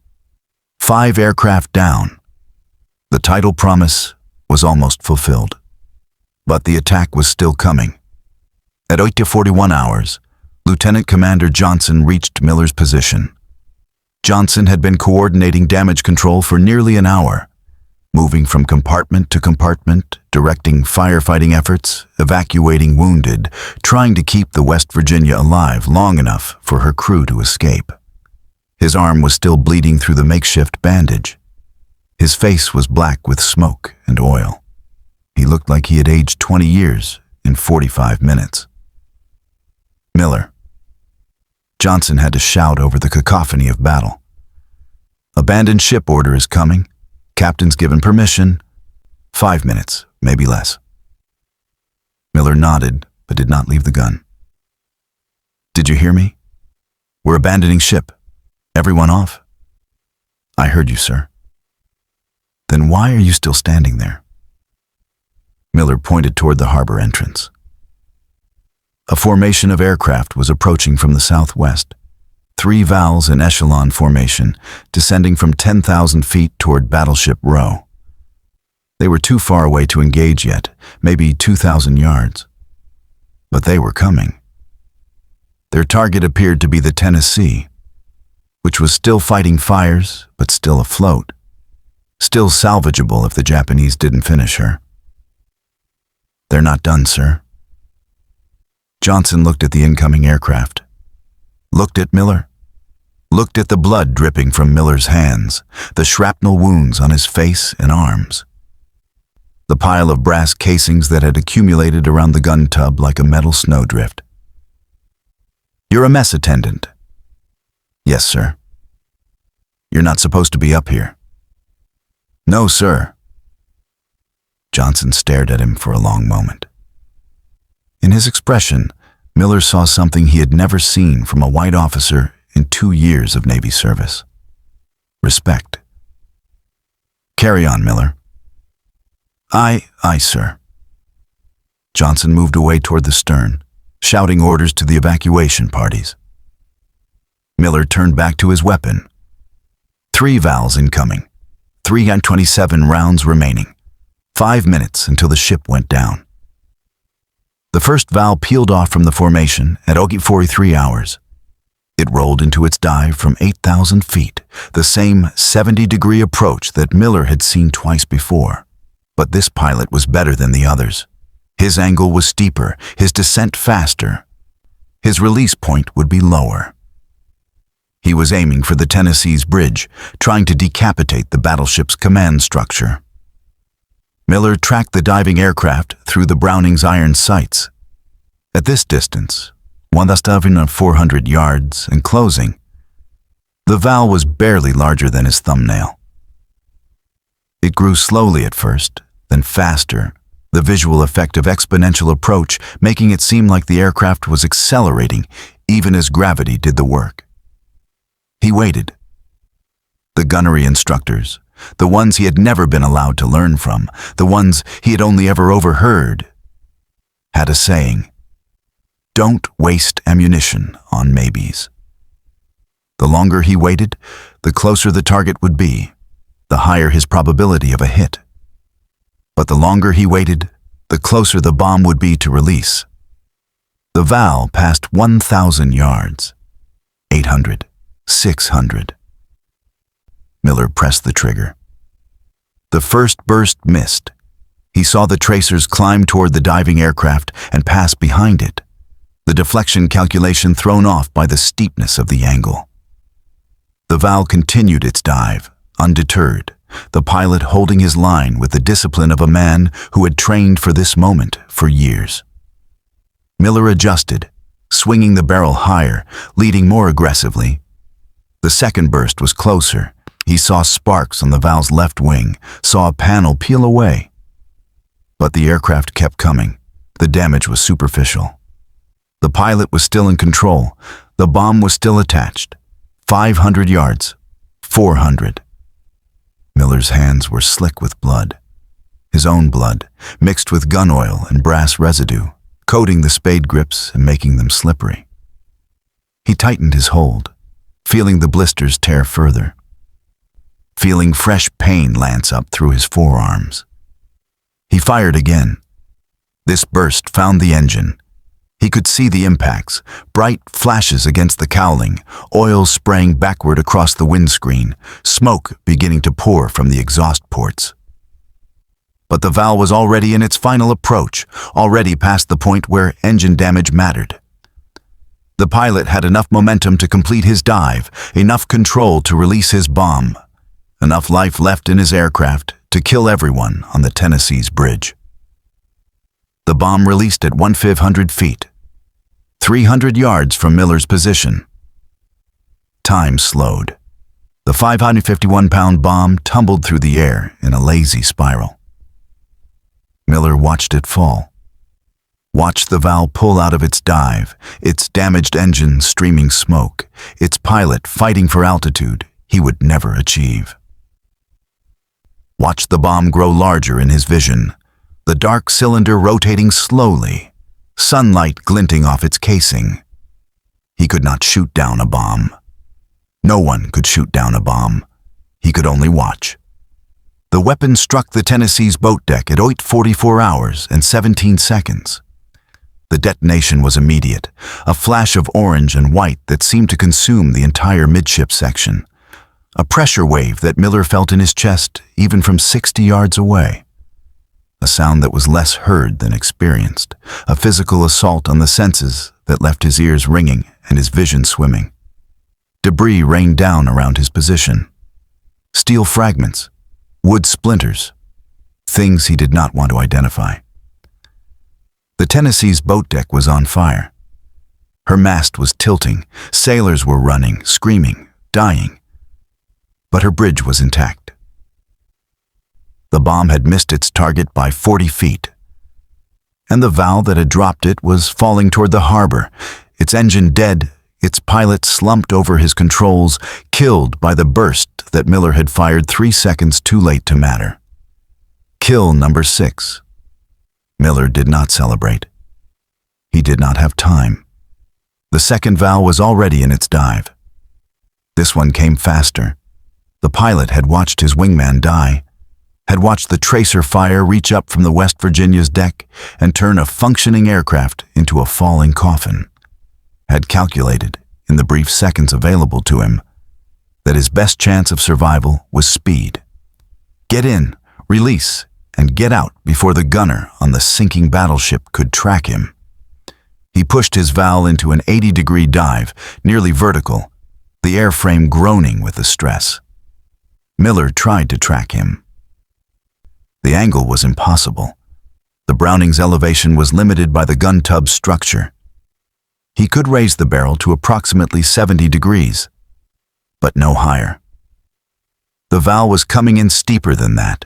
5 aircraft down. The title promise was almost fulfilled. But the attack was still coming. At 8:41 hours, Lieutenant Commander Johnson reached Miller's position. Johnson had been coordinating damage control for nearly an hour, moving from compartment to compartment, directing firefighting efforts, evacuating wounded, trying to keep the West Virginia alive long enough for her crew to escape. His arm was still bleeding through the makeshift bandage. His face was black with smoke and oil. He looked like he had aged 20 years in 45 minutes. Miller. Johnson had to shout over the cacophony of battle. Abandoned ship order is coming. Captain's given permission. 5 minutes, maybe less. Miller nodded, but did not leave the gun. Did you hear me? We're abandoning ship. Everyone off? I heard you, sir. Then why are you still standing there? Miller pointed toward the harbor entrance. A formation of aircraft was approaching from the southwest. 3 Vals in echelon formation, descending from 10,000 feet toward Battleship Row. They were too far away to engage yet, maybe 2,000 yards. But they were coming. Their target appeared to be the Tennessee, which was still fighting fires, but still afloat. Still salvageable if the Japanese didn't finish her. They're not done, sir. Johnson looked at the incoming aircraft. Looked at Miller. Looked at the blood dripping from Miller's hands, the shrapnel wounds on his face and arms. The pile of brass casings that had accumulated around the gun tub like a metal snowdrift. You're a mess attendant. Yes, sir. You're not supposed to be up here. No, sir. Johnson stared at him for a long moment. In his expression, Miller saw something he had never seen from a white officer in 2 years of Navy service. Respect. Carry on, Miller. Aye, sir. Johnson moved away toward the stern, shouting orders to the evacuation parties. Miller turned back to his weapon. 3 Vals incoming. 327 rounds remaining. 5 minutes until the ship went down. The first Val peeled off from the formation at 43 hours. It rolled into its dive from 8,000 feet, the same 70-degree approach that Miller had seen twice before. But this pilot was better than the others. His angle was steeper, his descent faster. His release point would be lower. He was aiming for the Tennessee's bridge, trying to decapitate the battleship's command structure. Miller tracked the diving aircraft through the Browning's iron sights. At this distance, 1,400 yards and closing, the Val was barely larger than his thumbnail. It grew slowly at first, then faster, the visual effect of exponential approach making it seem like the aircraft was accelerating even as gravity did the work. He waited. The gunnery instructors, the ones he had never been allowed to learn from, the ones he had only ever overheard, had a saying: "Don't waste ammunition on maybes." The longer he waited, the closer the target would be, the higher his probability of a hit. But the longer he waited, the closer the bomb would be to release. The Val passed 1,000 yards. 800, 600. Miller pressed the trigger. The first burst missed. He saw the tracers climb toward the diving aircraft and pass behind it, the deflection calculation thrown off by the steepness of the angle. The Val continued its dive, undeterred, the pilot holding his line with the discipline of a man who had trained for this moment for years. Miller adjusted, swinging the barrel higher, leading more aggressively. The second burst was closer. He saw sparks on the Val's left wing, saw a panel peel away. But the aircraft kept coming. The damage was superficial. The pilot was still in control. The bomb was still attached. 500 yards. 400. Miller's hands were slick with blood. His own blood, mixed with gun oil and brass residue, coating the spade grips and making them slippery. He tightened his hold, feeling the blisters tear further, feeling fresh pain lance up through his forearms. He fired again. This burst found the engine. He could see the impacts, bright flashes against the cowling, oil spraying backward across the windscreen, smoke beginning to pour from the exhaust ports. But the Val was already in its final approach, already past the point where engine damage mattered. The pilot had enough momentum to complete his dive, enough control to release his bomb, enough life left in his aircraft to kill everyone on the Tennessee's bridge. The bomb released at 1,500 feet, 300 yards from Miller's position. Time slowed. The 551-pound bomb tumbled through the air in a lazy spiral. Miller watched it fall. Watched the Val pull out of its dive, its damaged engine streaming smoke, its pilot fighting for altitude he would never achieve. Watched the bomb grow larger in his vision, the dark cylinder rotating slowly, sunlight glinting off its casing. He could not shoot down a bomb. No one could shoot down a bomb. He could only watch. The weapon struck the Tennessee's boat deck at 8:44 hours and 17 seconds. The detonation was immediate, a flash of orange and white that seemed to consume the entire midship section, a pressure wave that Miller felt in his chest even from 60 yards away. A sound that was less heard than experienced, a physical assault on the senses that left his ears ringing and his vision swimming. Debris rained down around his position. Steel fragments, wood splinters, things he did not want to identify. The Tennessee's boat deck was on fire. Her mast was tilting, sailors were running, screaming, dying. But her bridge was intact. The bomb had missed its target by 40 feet. And the Val that had dropped it was falling toward the harbor, its engine dead, its pilot slumped over his controls, killed by the burst that Miller had fired 3 seconds too late to matter. Kill number 6. Miller did not celebrate. He did not have time. The second Val was already in its dive. This one came faster. The pilot had watched his wingman die, had watched the tracer fire reach up from the West Virginia's deck and turn a functioning aircraft into a falling coffin, had calculated, in the brief seconds available to him, that his best chance of survival was speed. Get in, release, and get out before the gunner on the sinking battleship could track him. He pushed his Val into an 80-degree dive, nearly vertical, the airframe groaning with the stress. Miller tried to track him. The angle was impossible. The Browning's elevation was limited by the gun tub's structure. He could raise the barrel to approximately 70 degrees, but no higher. The Val was coming in steeper than that,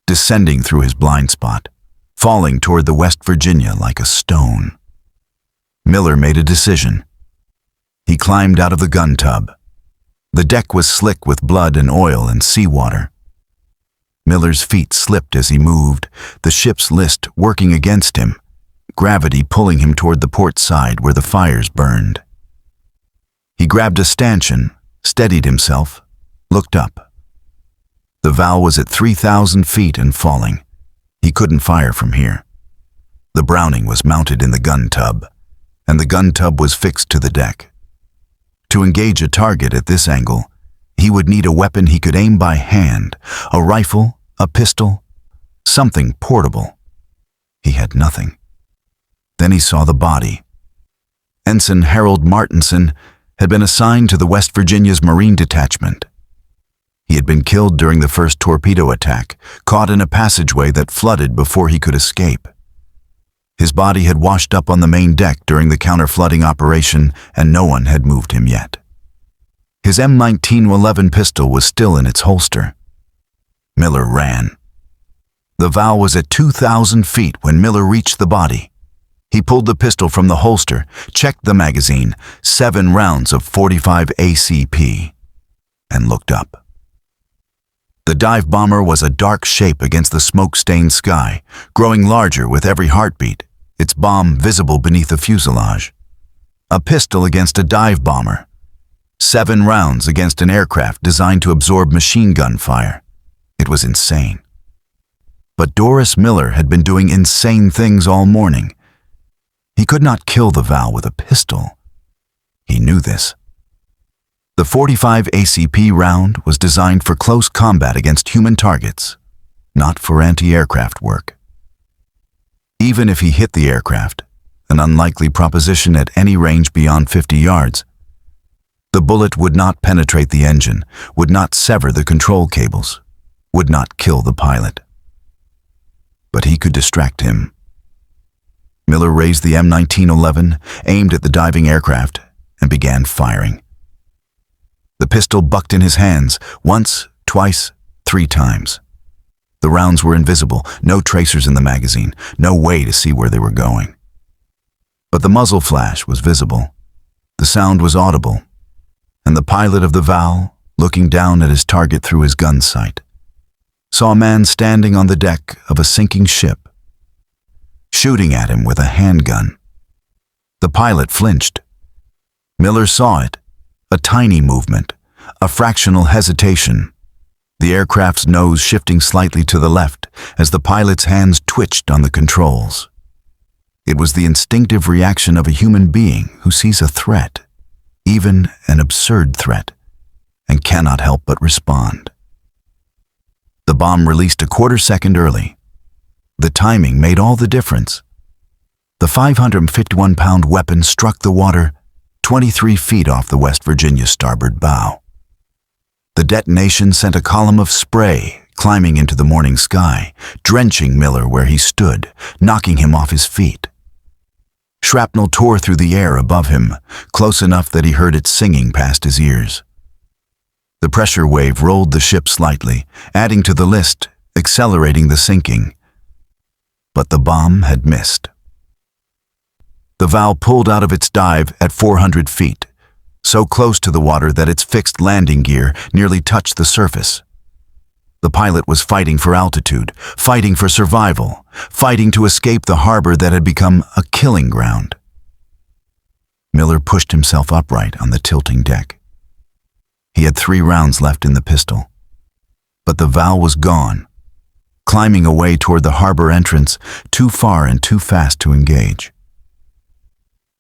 descending through his blind spot, falling toward the West Virginia like a stone. Miller made a decision. He climbed out of the gun tub. The deck was slick with blood and oil and seawater. Miller's feet slipped as he moved, the ship's list working against him, gravity pulling him toward the port side where the fires burned. He grabbed a stanchion, steadied himself, looked up. The Val was at 3,000 feet and falling. He couldn't fire from here. The Browning was mounted in the gun tub, and the gun tub was fixed to the deck. To engage a target at this angle, he would need a weapon he could aim by hand, a rifle, a pistol, something portable. He had nothing. Then he saw the body. Ensign Harold Martinson had been assigned to the West Virginia's Marine Detachment. He had been killed during the first torpedo attack, caught in a passageway that flooded before he could escape. His body had washed up on the main deck during the counter-flooding operation, and no one had moved him yet. His M1911 pistol was still in its holster. Miller ran. The Val was at 2,000 feet when Miller reached the body. He pulled the pistol from the holster, checked the magazine, 7 rounds of .45 ACP, and looked up. The dive bomber was a dark shape against the smoke-stained sky, growing larger with every heartbeat, its bomb visible beneath the fuselage. A pistol against a dive bomber. 7 rounds against an aircraft designed to absorb machine gun fire. It was insane. But Doris Miller had been doing insane things all morning. He could not kill the Val with a pistol. He knew this. The .45 ACP round was designed for close combat against human targets, not for anti-aircraft work. Even if he hit the aircraft, an unlikely proposition at any range beyond 50 yards, the bullet would not penetrate the engine, would not sever the control cables, would not kill the pilot. But he could distract him. Miller raised the M1911, aimed at the diving aircraft, and began firing. The pistol bucked in his hands, once, twice, 3 times. The rounds were invisible, no tracers in the magazine, no way to see where they were going. But the muzzle flash was visible. The sound was audible, and the pilot of the Val, looking down at his target through his gun sight, saw a man standing on the deck of a sinking ship, shooting at him with a handgun. The pilot flinched. Miller saw it, a tiny movement, a fractional hesitation, the aircraft's nose shifting slightly to the left as the pilot's hands twitched on the controls. It was the instinctive reaction of a human being who sees a threat, even an absurd threat, and cannot help but respond. The bomb released a quarter second early. The timing made all the difference. The 551-pound weapon struck the water 23 feet off the West Virginia starboard bow. The detonation sent a column of spray climbing into the morning sky, drenching Miller where he stood, knocking him off his feet. Shrapnel tore through the air above him, close enough that he heard it singing past his ears. The pressure wave rolled the ship slightly, adding to the list, accelerating the sinking. But the bomb had missed. The Val pulled out of its dive at 400 feet, so close to the water that its fixed landing gear nearly touched the surface. The pilot was fighting for altitude, fighting for survival, fighting to escape the harbor that had become a killing ground. Miller pushed himself upright on the tilting deck. He had 3 rounds left in the pistol. But the Val was gone, climbing away toward the harbor entrance, too far and too fast to engage.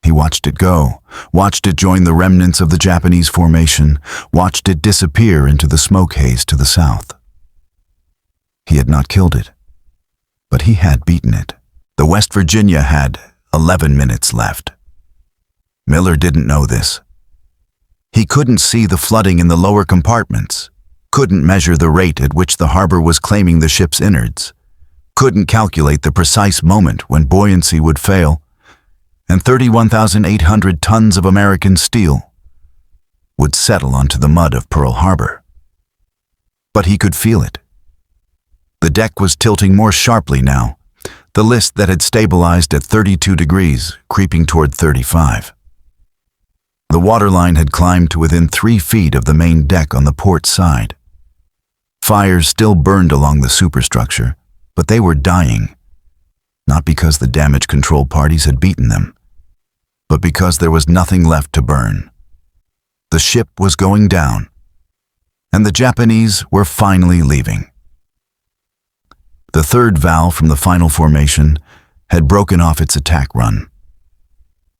He watched it go, watched it join the remnants of the Japanese formation, watched it disappear into the smoke haze to the south. He had not killed it, but he had beaten it. The West Virginia had 11 minutes left. Miller didn't know this. He couldn't see the flooding in the lower compartments, couldn't measure the rate at which the harbor was claiming the ship's innards, couldn't calculate the precise moment when buoyancy would fail, and 31,800 tons of American steel would settle onto the mud of Pearl Harbor. But he could feel it. The deck was tilting more sharply now, the list that had stabilized at 32 degrees creeping toward 35. The waterline had climbed to within 3 feet of the main deck on the port side. Fires still burned along the superstructure, but they were dying, not because the damage control parties had beaten them, but because there was nothing left to burn. The ship was going down, and the Japanese were finally leaving. The third valve from the final formation had broken off its attack run.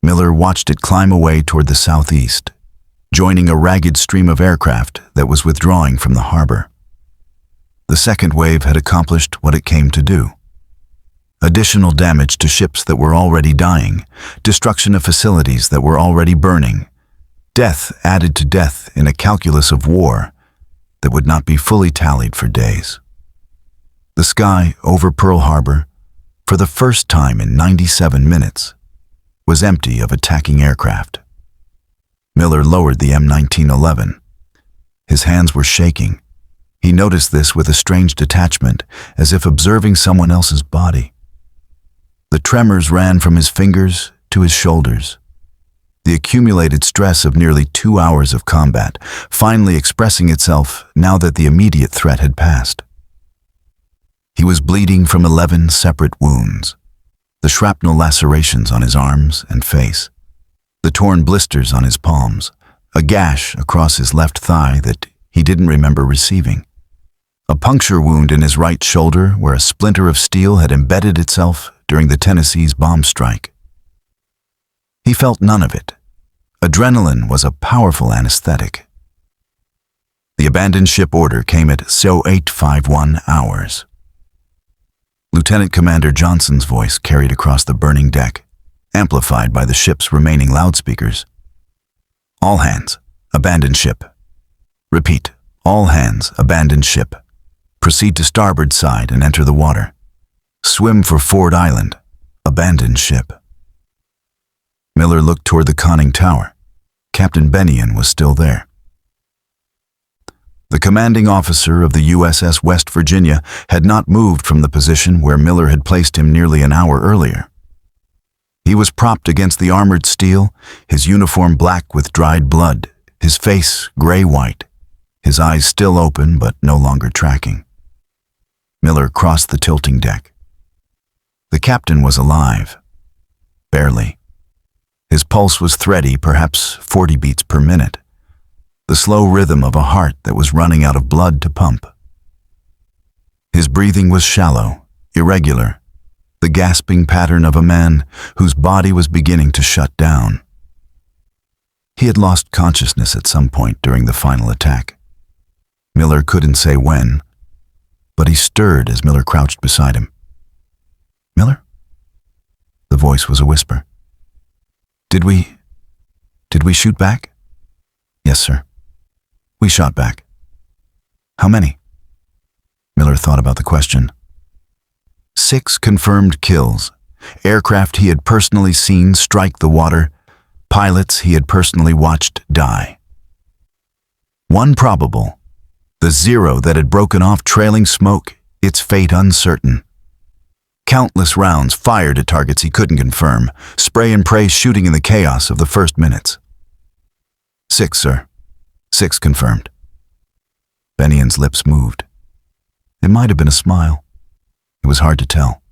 Miller watched it climb away toward the southeast, joining a ragged stream of aircraft that was withdrawing from the harbor. The second wave had accomplished what it came to do. Additional damage to ships that were already dying, destruction of facilities that were already burning, death added to death in a calculus of war that would not be fully tallied for days. The sky over Pearl Harbor, for the first time in 97 minutes, was empty of attacking aircraft. Miller lowered the M1911. His hands were shaking. He noticed this with a strange detachment, as if observing someone else's body. The tremors ran from his fingers to his shoulders. The accumulated stress of nearly 2 hours of combat finally expressing itself now that the immediate threat had passed. He was bleeding from 11 separate wounds. The shrapnel lacerations on his arms and face, the torn blisters on his palms, a gash across his left thigh that he didn't remember receiving, a puncture wound in his right shoulder where a splinter of steel had embedded itself during the Tennessee's bomb strike. He felt none of it. Adrenaline was a powerful anesthetic. The abandoned ship order came at 0851 hours. Lieutenant Commander Johnson's voice carried across the burning deck, amplified by the ship's remaining loudspeakers. All hands, abandon ship. Repeat, all hands, abandon ship. Proceed to starboard side and enter the water. Swim for Ford Island, abandon ship. Miller looked toward the conning tower. Captain Bennion was still there. The commanding officer of the USS West Virginia had not moved from the position where Miller had placed him nearly an hour earlier. He was propped against the armored steel, his uniform black with dried blood, his face gray-white, his eyes still open but no longer tracking. Miller crossed the tilting deck. The captain was alive. Barely. His pulse was thready, perhaps 40 beats per minute. The slow rhythm of a heart that was running out of blood to pump. His breathing was shallow, irregular, the gasping pattern of a man whose body was beginning to shut down. He had lost consciousness at some point during the final attack. Miller couldn't say when, but he stirred as Miller crouched beside him. "Miller?" The voice was a whisper. Did we shoot back?" "Yes, sir. We shot back." "How many?" Miller thought about the question. 6 confirmed kills. Aircraft he had personally seen strike the water. Pilots he had personally watched die. 1 probable. The 0 that had broken off trailing smoke, its fate uncertain. Countless rounds fired at targets he couldn't confirm, spray and pray shooting in the chaos of the first minutes. 6, sir. 6 confirmed. Bennion's lips moved. It might have been a smile. It was hard to tell.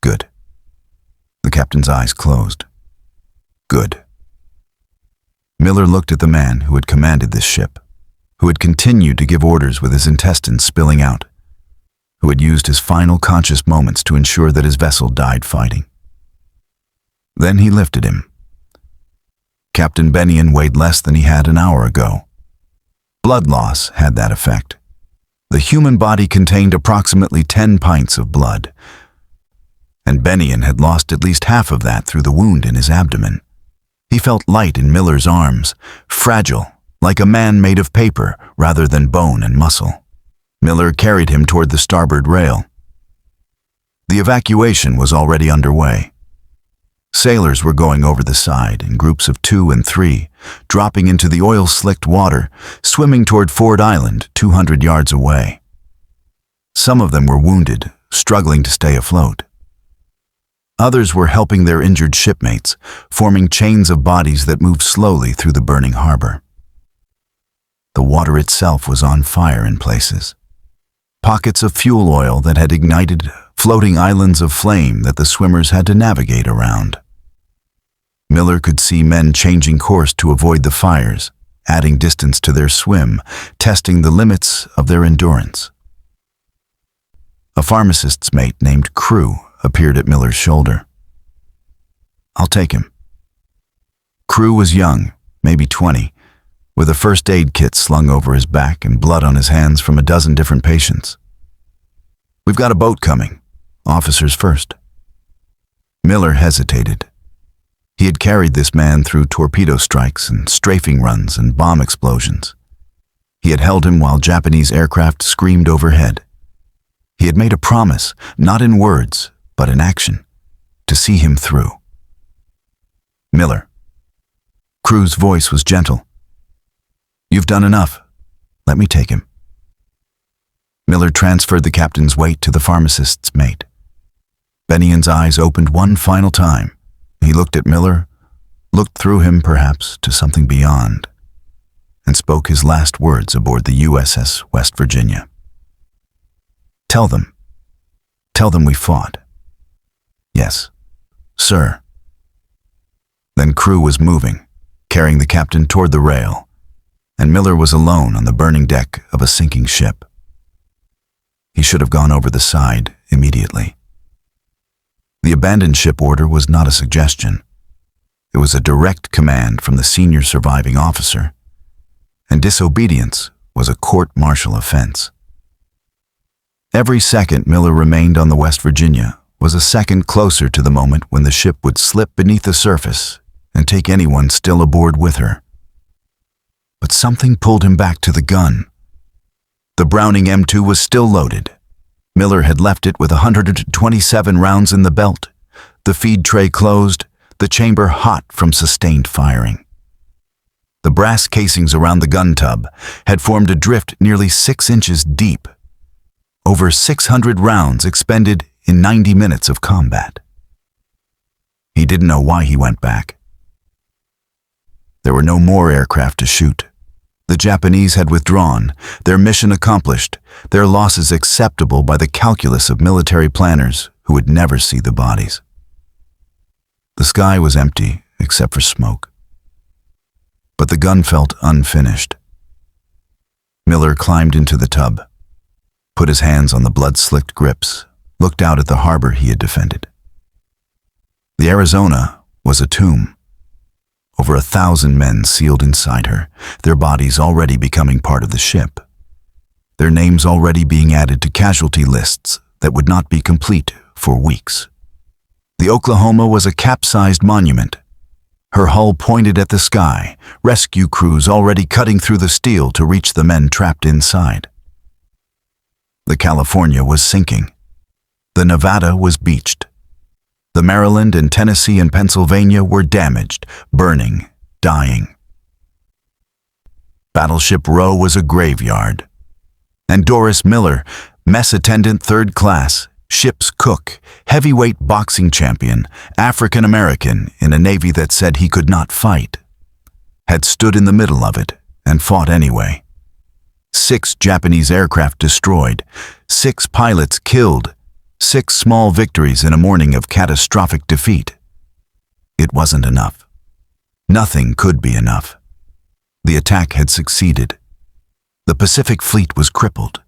Good. The captain's eyes closed. Good. Miller looked at the man who had commanded this ship, who had continued to give orders with his intestines spilling out, who had used his final conscious moments to ensure that his vessel died fighting. Then he lifted him. Captain Bennion weighed less than he had an hour ago. Blood loss had that effect. The human body contained approximately 10 pints of blood, and Bennion had lost at least half of that through the wound in his abdomen. He felt light in Miller's arms, fragile, like a man made of paper rather than bone and muscle. Miller carried him toward the starboard rail. The evacuation was already underway. Sailors were going over the side in groups of 2 and 3, dropping into the oil-slicked water, swimming toward Ford Island 200 yards away. Some of them were wounded, struggling to stay afloat. Others were helping their injured shipmates, forming chains of bodies that moved slowly through the burning harbor. The water itself was on fire in places. Pockets of fuel oil that had ignited, floating islands of flame that the swimmers had to navigate around. Miller could see men changing course to avoid the fires, adding distance to their swim, testing the limits of their endurance. A pharmacist's mate named Crew appeared at Miller's shoulder. "I'll take him." Crew was young, maybe 20, with a first aid kit slung over his back and blood on his hands from a dozen different patients. "We've got a boat coming. Officers first." Miller hesitated. He had carried this man through torpedo strikes and strafing runs and bomb explosions. He had held him while Japanese aircraft screamed overhead. He had made a promise, not in words, but in action, to see him through. "Miller." Crew's voice was gentle. "You've done enough. Let me take him." Miller transferred the captain's weight to the pharmacist's mate. Bennion's eyes opened one final time. He looked at Miller, looked through him perhaps to something beyond, and spoke his last words aboard the USS West Virginia. Tell them we fought." "Yes, sir." Then Crew was moving, carrying the captain toward the rail, and Miller was alone on the burning deck of a sinking ship. He should have gone over the side immediately. The abandoned ship order was not a suggestion. It was a direct command from the senior surviving officer, and disobedience was a court-martial offense. Every second Miller remained on the West Virginia was a second closer to the moment when the ship would slip beneath the surface and take anyone still aboard with her. But something pulled him back to the gun. The Browning M2 was still loaded. Miller had left it with 127 rounds in the belt, the feed tray closed, the chamber hot from sustained firing. The brass casings around the gun tub had formed a drift nearly 6 inches deep. Over 600 rounds expended in 90 minutes of combat. He didn't know why he went back. There were no more aircraft to shoot. The Japanese had withdrawn, their mission accomplished, their losses acceptable by the calculus of military planners who would never see the bodies. The sky was empty except for smoke. But the gun felt unfinished. Miller climbed into the tub, put his hands on the blood-slicked grips, looked out at the harbor he had defended. The Arizona was a tomb. Over 1,000 men sealed inside her, their bodies already becoming part of the ship. Their names already being added to casualty lists that would not be complete for weeks. The Oklahoma was a capsized monument. Her hull pointed at the sky, rescue crews already cutting through the steel to reach the men trapped inside. The California was sinking. The Nevada was beached. The Maryland and Tennessee and Pennsylvania were damaged, burning, dying. Battleship Row was a graveyard. And Doris Miller, mess attendant third class, ship's cook, heavyweight boxing champion, African-American in a Navy that said he could not fight, had stood in the middle of it and fought anyway. 6 Japanese aircraft destroyed, 6 pilots killed, 6 small victories in a morning of catastrophic defeat. It wasn't enough. Nothing could be enough. The attack had succeeded. The Pacific Fleet was crippled.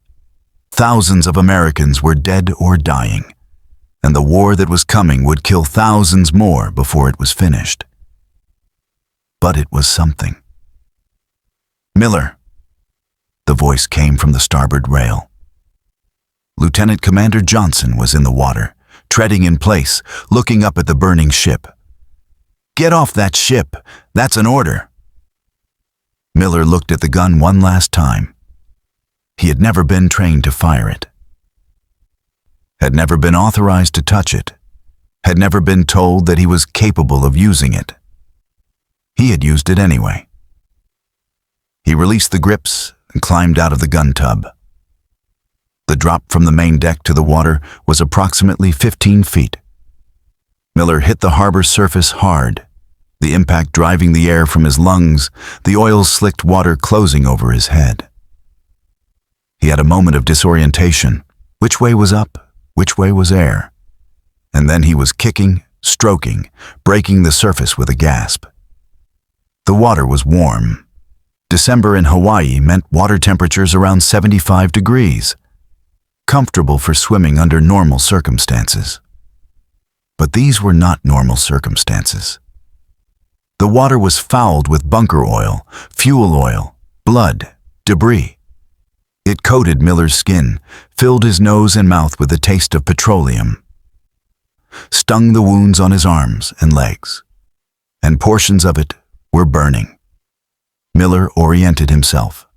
Thousands of Americans were dead or dying, and the war that was coming would kill thousands more before it was finished. But it was something. "Miller." The voice came from the starboard rail. Lieutenant Commander Johnson was in the water, treading in place, looking up at the burning ship. "Get off that ship. That's an order." Miller looked at the gun one last time. He had never been trained to fire it, had never been authorized to touch it, had never been told that he was capable of using it. He had used it anyway. He released the grips and climbed out of the gun tub. The drop from the main deck to the water was approximately 15 feet. Miller hit the harbor surface hard, the impact driving the air from his lungs, the oil-slicked water closing over his head. He had a moment of disorientation. Which way was up? Which way was air? And then he was kicking, stroking, breaking the surface with a gasp. The water was warm. December in Hawaii meant water temperatures around 75 degrees, comfortable for swimming under normal circumstances. But these were not normal circumstances. The water was fouled with bunker oil, fuel oil, blood, debris. It coated Miller's skin, filled his nose and mouth with the taste of petroleum, stung the wounds on his arms and legs, and portions of it were burning. Miller oriented himself.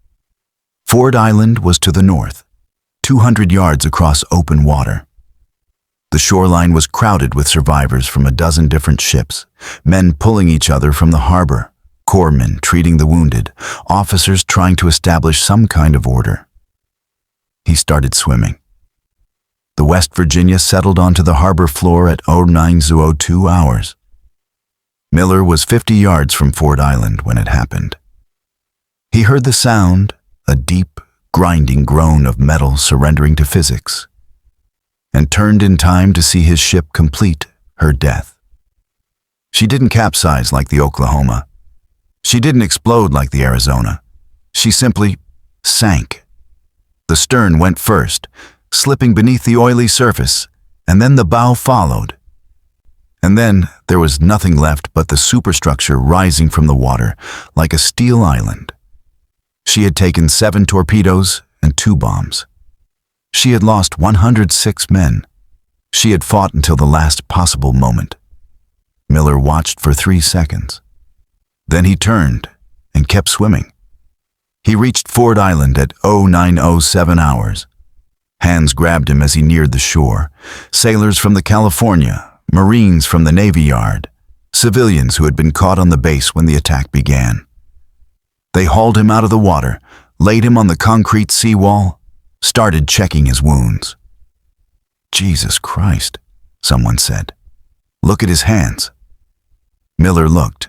Ford Island was to the north, 200 yards across open water. The shoreline was crowded with survivors from a dozen different ships, men pulling each other from the harbor, corpsmen treating the wounded, officers trying to establish some kind of order. He started swimming. The West Virginia settled onto the harbor floor at 09:02 hours. Miller was 50 yards from Ford Island when it happened. He heard the sound, a deep, grinding groan of metal surrendering to physics, and turned in time to see his ship complete her death. She didn't capsize like the Oklahoma. She didn't explode like the Arizona. She simply sank. The stern went first, slipping beneath the oily surface, and then the bow followed. And then there was nothing left but the superstructure rising from the water like a steel island. She had taken 7 torpedoes and 2 bombs. She had lost 106 men. She had fought until the last possible moment. Miller watched for 3 seconds. Then he turned and kept swimming. He reached Ford Island at 09:07 hours. Hands grabbed him as he neared the shore. Sailors from the California, Marines from the Navy Yard, civilians who had been caught on the base when the attack began. They hauled him out of the water, laid him on the concrete seawall, started checking his wounds. "Jesus Christ," someone said. "Look at his hands." Miller looked.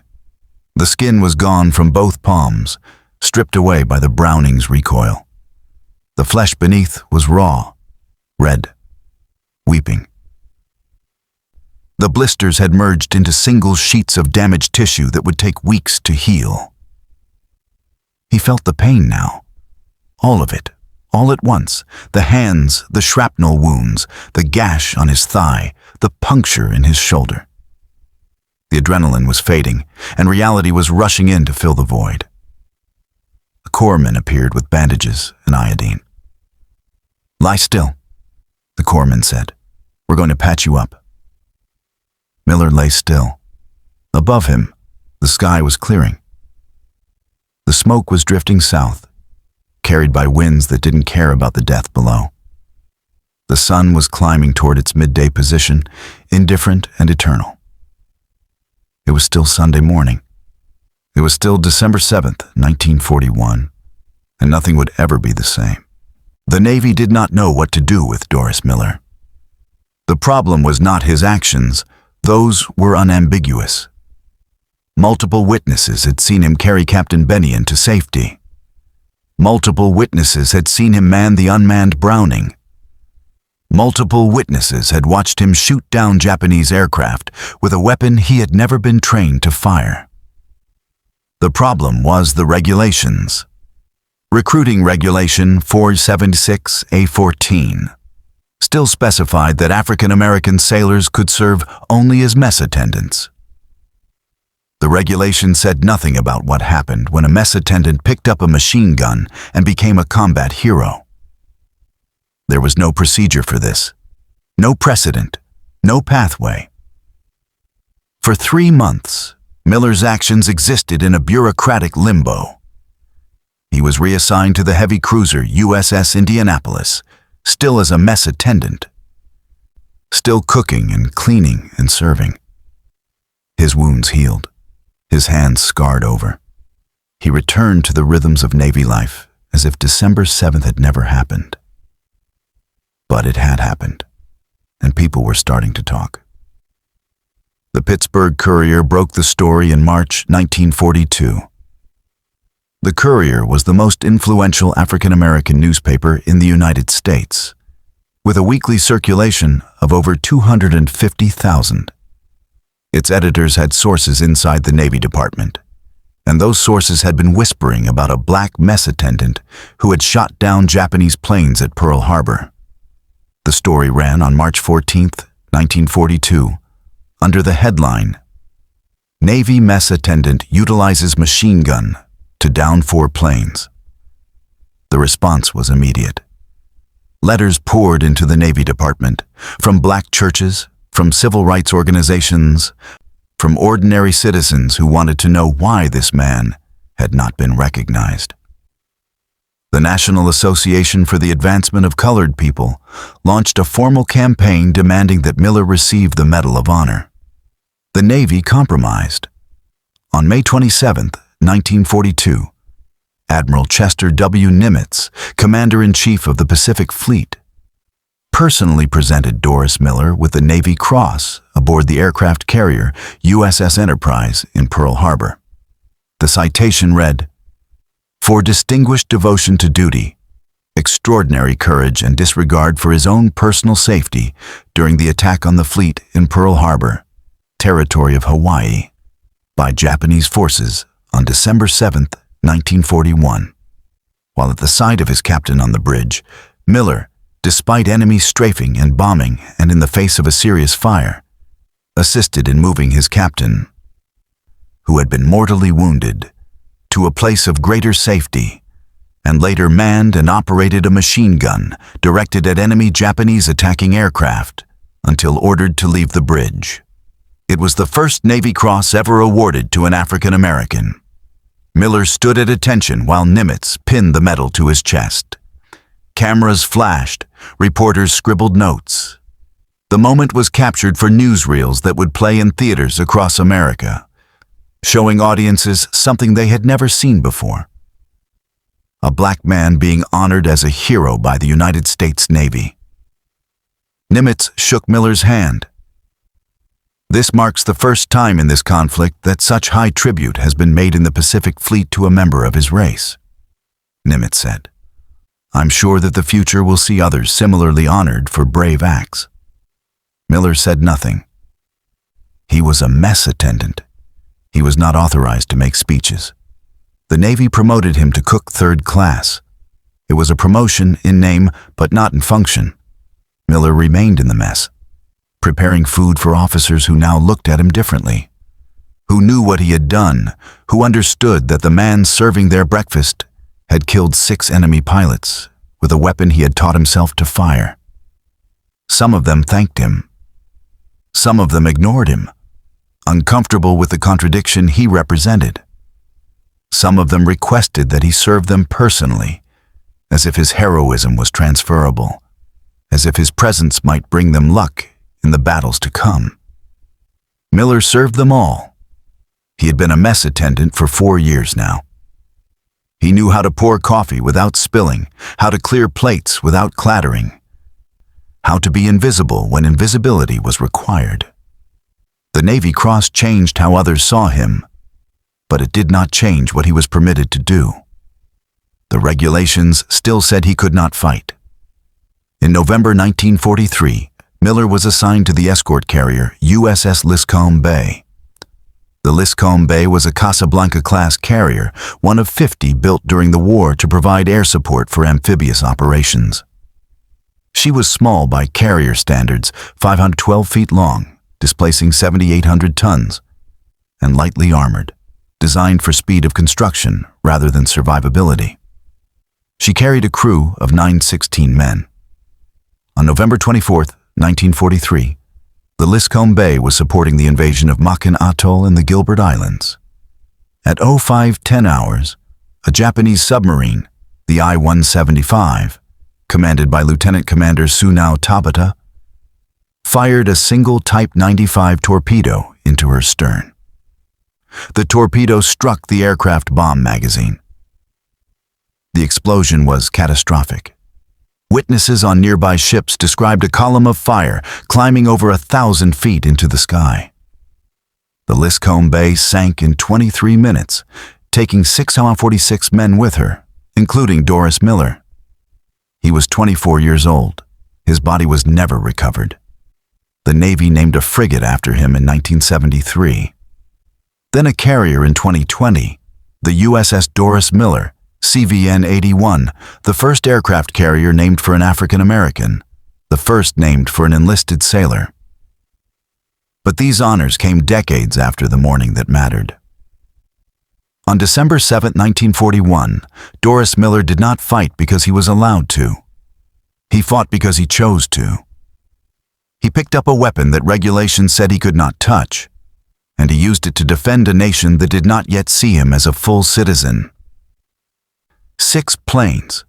The skin was gone from both palms, stripped away by the Browning's recoil. The flesh beneath was raw, red, weeping. The blisters had merged into single sheets of damaged tissue that would take weeks to heal. He felt the pain now, all of it, all at once, the hands, the shrapnel wounds, the gash on his thigh, the puncture in his shoulder. The adrenaline was fading, and reality was rushing in to fill the void. A corpsman appeared with bandages and iodine. "Lie still," the corpsman said. "We're going to patch you up." Miller lay still. Above him, the sky was clearing. The smoke was drifting south, carried by winds that didn't care about the death below. The sun was climbing toward its midday position, indifferent and eternal. It was still Sunday morning. It was still December 7th, 1941, and nothing would ever be the same. The Navy did not know what to do with Doris Miller. The problem was not his actions. Those were unambiguous. Multiple witnesses had seen him carry Captain Bennion to safety. Multiple witnesses had seen him man the unmanned Browning. Multiple witnesses had watched him shoot down Japanese aircraft with a weapon he had never been trained to fire. The problem was the regulations. Recruiting Regulation 476A14 still specified that African American sailors could serve only as mess attendants. The regulation said nothing about what happened when a mess attendant picked up a machine gun and became a combat hero. There was no procedure for this, no precedent, no pathway. For 3 months, Miller's actions existed in a bureaucratic limbo. He was reassigned to the heavy cruiser USS Indianapolis, still as a mess attendant, still cooking and cleaning and serving. His wounds healed, his hands scarred over. He returned to the rhythms of Navy life as if December 7th had never happened. But it had happened, and people were starting to talk. The Pittsburgh Courier broke the story in March 1942. The Courier was the most influential African-American newspaper in the United States, with a weekly circulation of over 250,000. Its editors had sources inside the Navy Department, and those sources had been whispering about a black mess attendant who had shot down Japanese planes at Pearl Harbor. The story ran on March 14, 1942, under the headline, "Navy Mess Attendant Utilizes Machine Gun to Down 4 Planes." The response was immediate. Letters poured into the Navy Department, from black churches, from civil rights organizations, from ordinary citizens who wanted to know why this man had not been recognized. The National Association for the Advancement of Colored People launched a formal campaign demanding that Miller receive the Medal of Honor. The Navy compromised. On May 27, 1942, Admiral Chester W. Nimitz, Commander-in-Chief of the Pacific Fleet, personally presented Doris Miller with the Navy Cross aboard the aircraft carrier USS Enterprise in Pearl Harbor. The citation read, "For distinguished devotion to duty, extraordinary courage and disregard for his own personal safety during the attack on the fleet in Pearl Harbor, territory of Hawaii, by Japanese forces on December 7, 1941. While at the side of his captain on the bridge, Miller, despite enemy strafing and bombing and in the face of a serious fire, assisted in moving his captain, who had been mortally wounded, to a place of greater safety, and later manned and operated a machine gun directed at enemy Japanese attacking aircraft until ordered to leave the bridge. It was the first Navy Cross ever awarded to an African American. Miller stood at attention while Nimitz pinned the medal to his chest. Cameras flashed, reporters scribbled notes. The moment was captured for newsreels that would play in theaters across America, showing audiences something they had never seen before. A black man being honored as a hero by the United States Navy. Nimitz shook Miller's hand. "This marks the first time in this conflict that such high tribute has been made in the Pacific Fleet to a member of his race," Nimitz said. "I'm sure that the future will see others similarly honored for brave acts." Miller said nothing. He was a mess attendant. He was not authorized to make speeches. The Navy promoted him to cook third class. It was a promotion in name, but not in function. Miller remained in the mess, preparing food for officers who now looked at him differently, who knew what he had done, who understood that the man serving their breakfast had killed 6 enemy pilots with a weapon he had taught himself to fire. Some of them thanked him. Some of them ignored him, uncomfortable with the contradiction he represented. Some of them requested that he serve them personally, as if his heroism was transferable, as if his presence might bring them luck in the battles to come. Miller served them all. He had been a mess attendant for 4 years now. He knew how to pour coffee without spilling, how to clear plates without clattering, how to be invisible when invisibility was required. The Navy Cross changed how others saw him, but it did not change what he was permitted to do. The regulations still said he could not fight. In November 1943, Miller was assigned to the escort carrier USS Liscombe Bay. The Liscombe Bay was a Casablanca-class carrier, one of 50 built during the war to provide air support for amphibious operations. She was small by carrier standards, 512 feet long, displacing 7,800 tons, and lightly armored, designed for speed of construction rather than survivability. She carried a crew of 916 men. On November 24, 1943, the Liscombe Bay was supporting the invasion of Makin Atoll in the Gilbert Islands. At 05:10 hours, a Japanese submarine, the I-175, commanded by Lieutenant Commander Sunao Tabata, fired a single Type 95 torpedo into her stern. The torpedo struck the aircraft bomb magazine. The explosion was catastrophic. Witnesses on nearby ships described a column of fire climbing over 1,000 feet into the sky. The Liscombe Bay sank in 23 minutes, taking 646 men with her, including Doris Miller. He was 24 years old. His body was never recovered. The Navy named a frigate after him in 1973. Then a carrier in 2020, the USS Doris Miller, CVN-81, the first aircraft carrier named for an African American, the first named for an enlisted sailor. But these honors came decades after the morning that mattered. On December 7, 1941, Doris Miller did not fight because he was allowed to. He fought because he chose to. He picked up a weapon that regulations said he could not touch, and he used it to defend a nation that did not yet see him as a full citizen. 6 planes,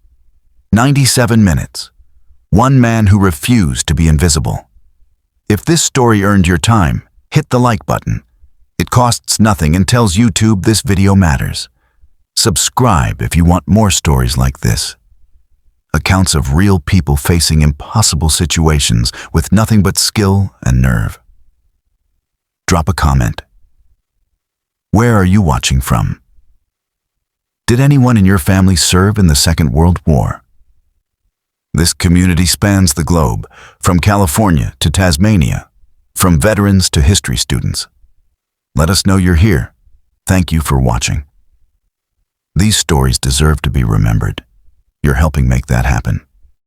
97 minutes, one man who refused to be invisible. If this story earned your time, hit the like button. It costs nothing and tells YouTube this video matters. Subscribe if you want more stories like this. Accounts of real people facing impossible situations with nothing but skill and nerve. Drop a comment. Where are you watching from? Did anyone in your family serve in the Second World War? This community spans the globe, from California to Tasmania, from veterans to history students. Let us know you're here. Thank you for watching. These stories deserve to be remembered. You're helping make that happen.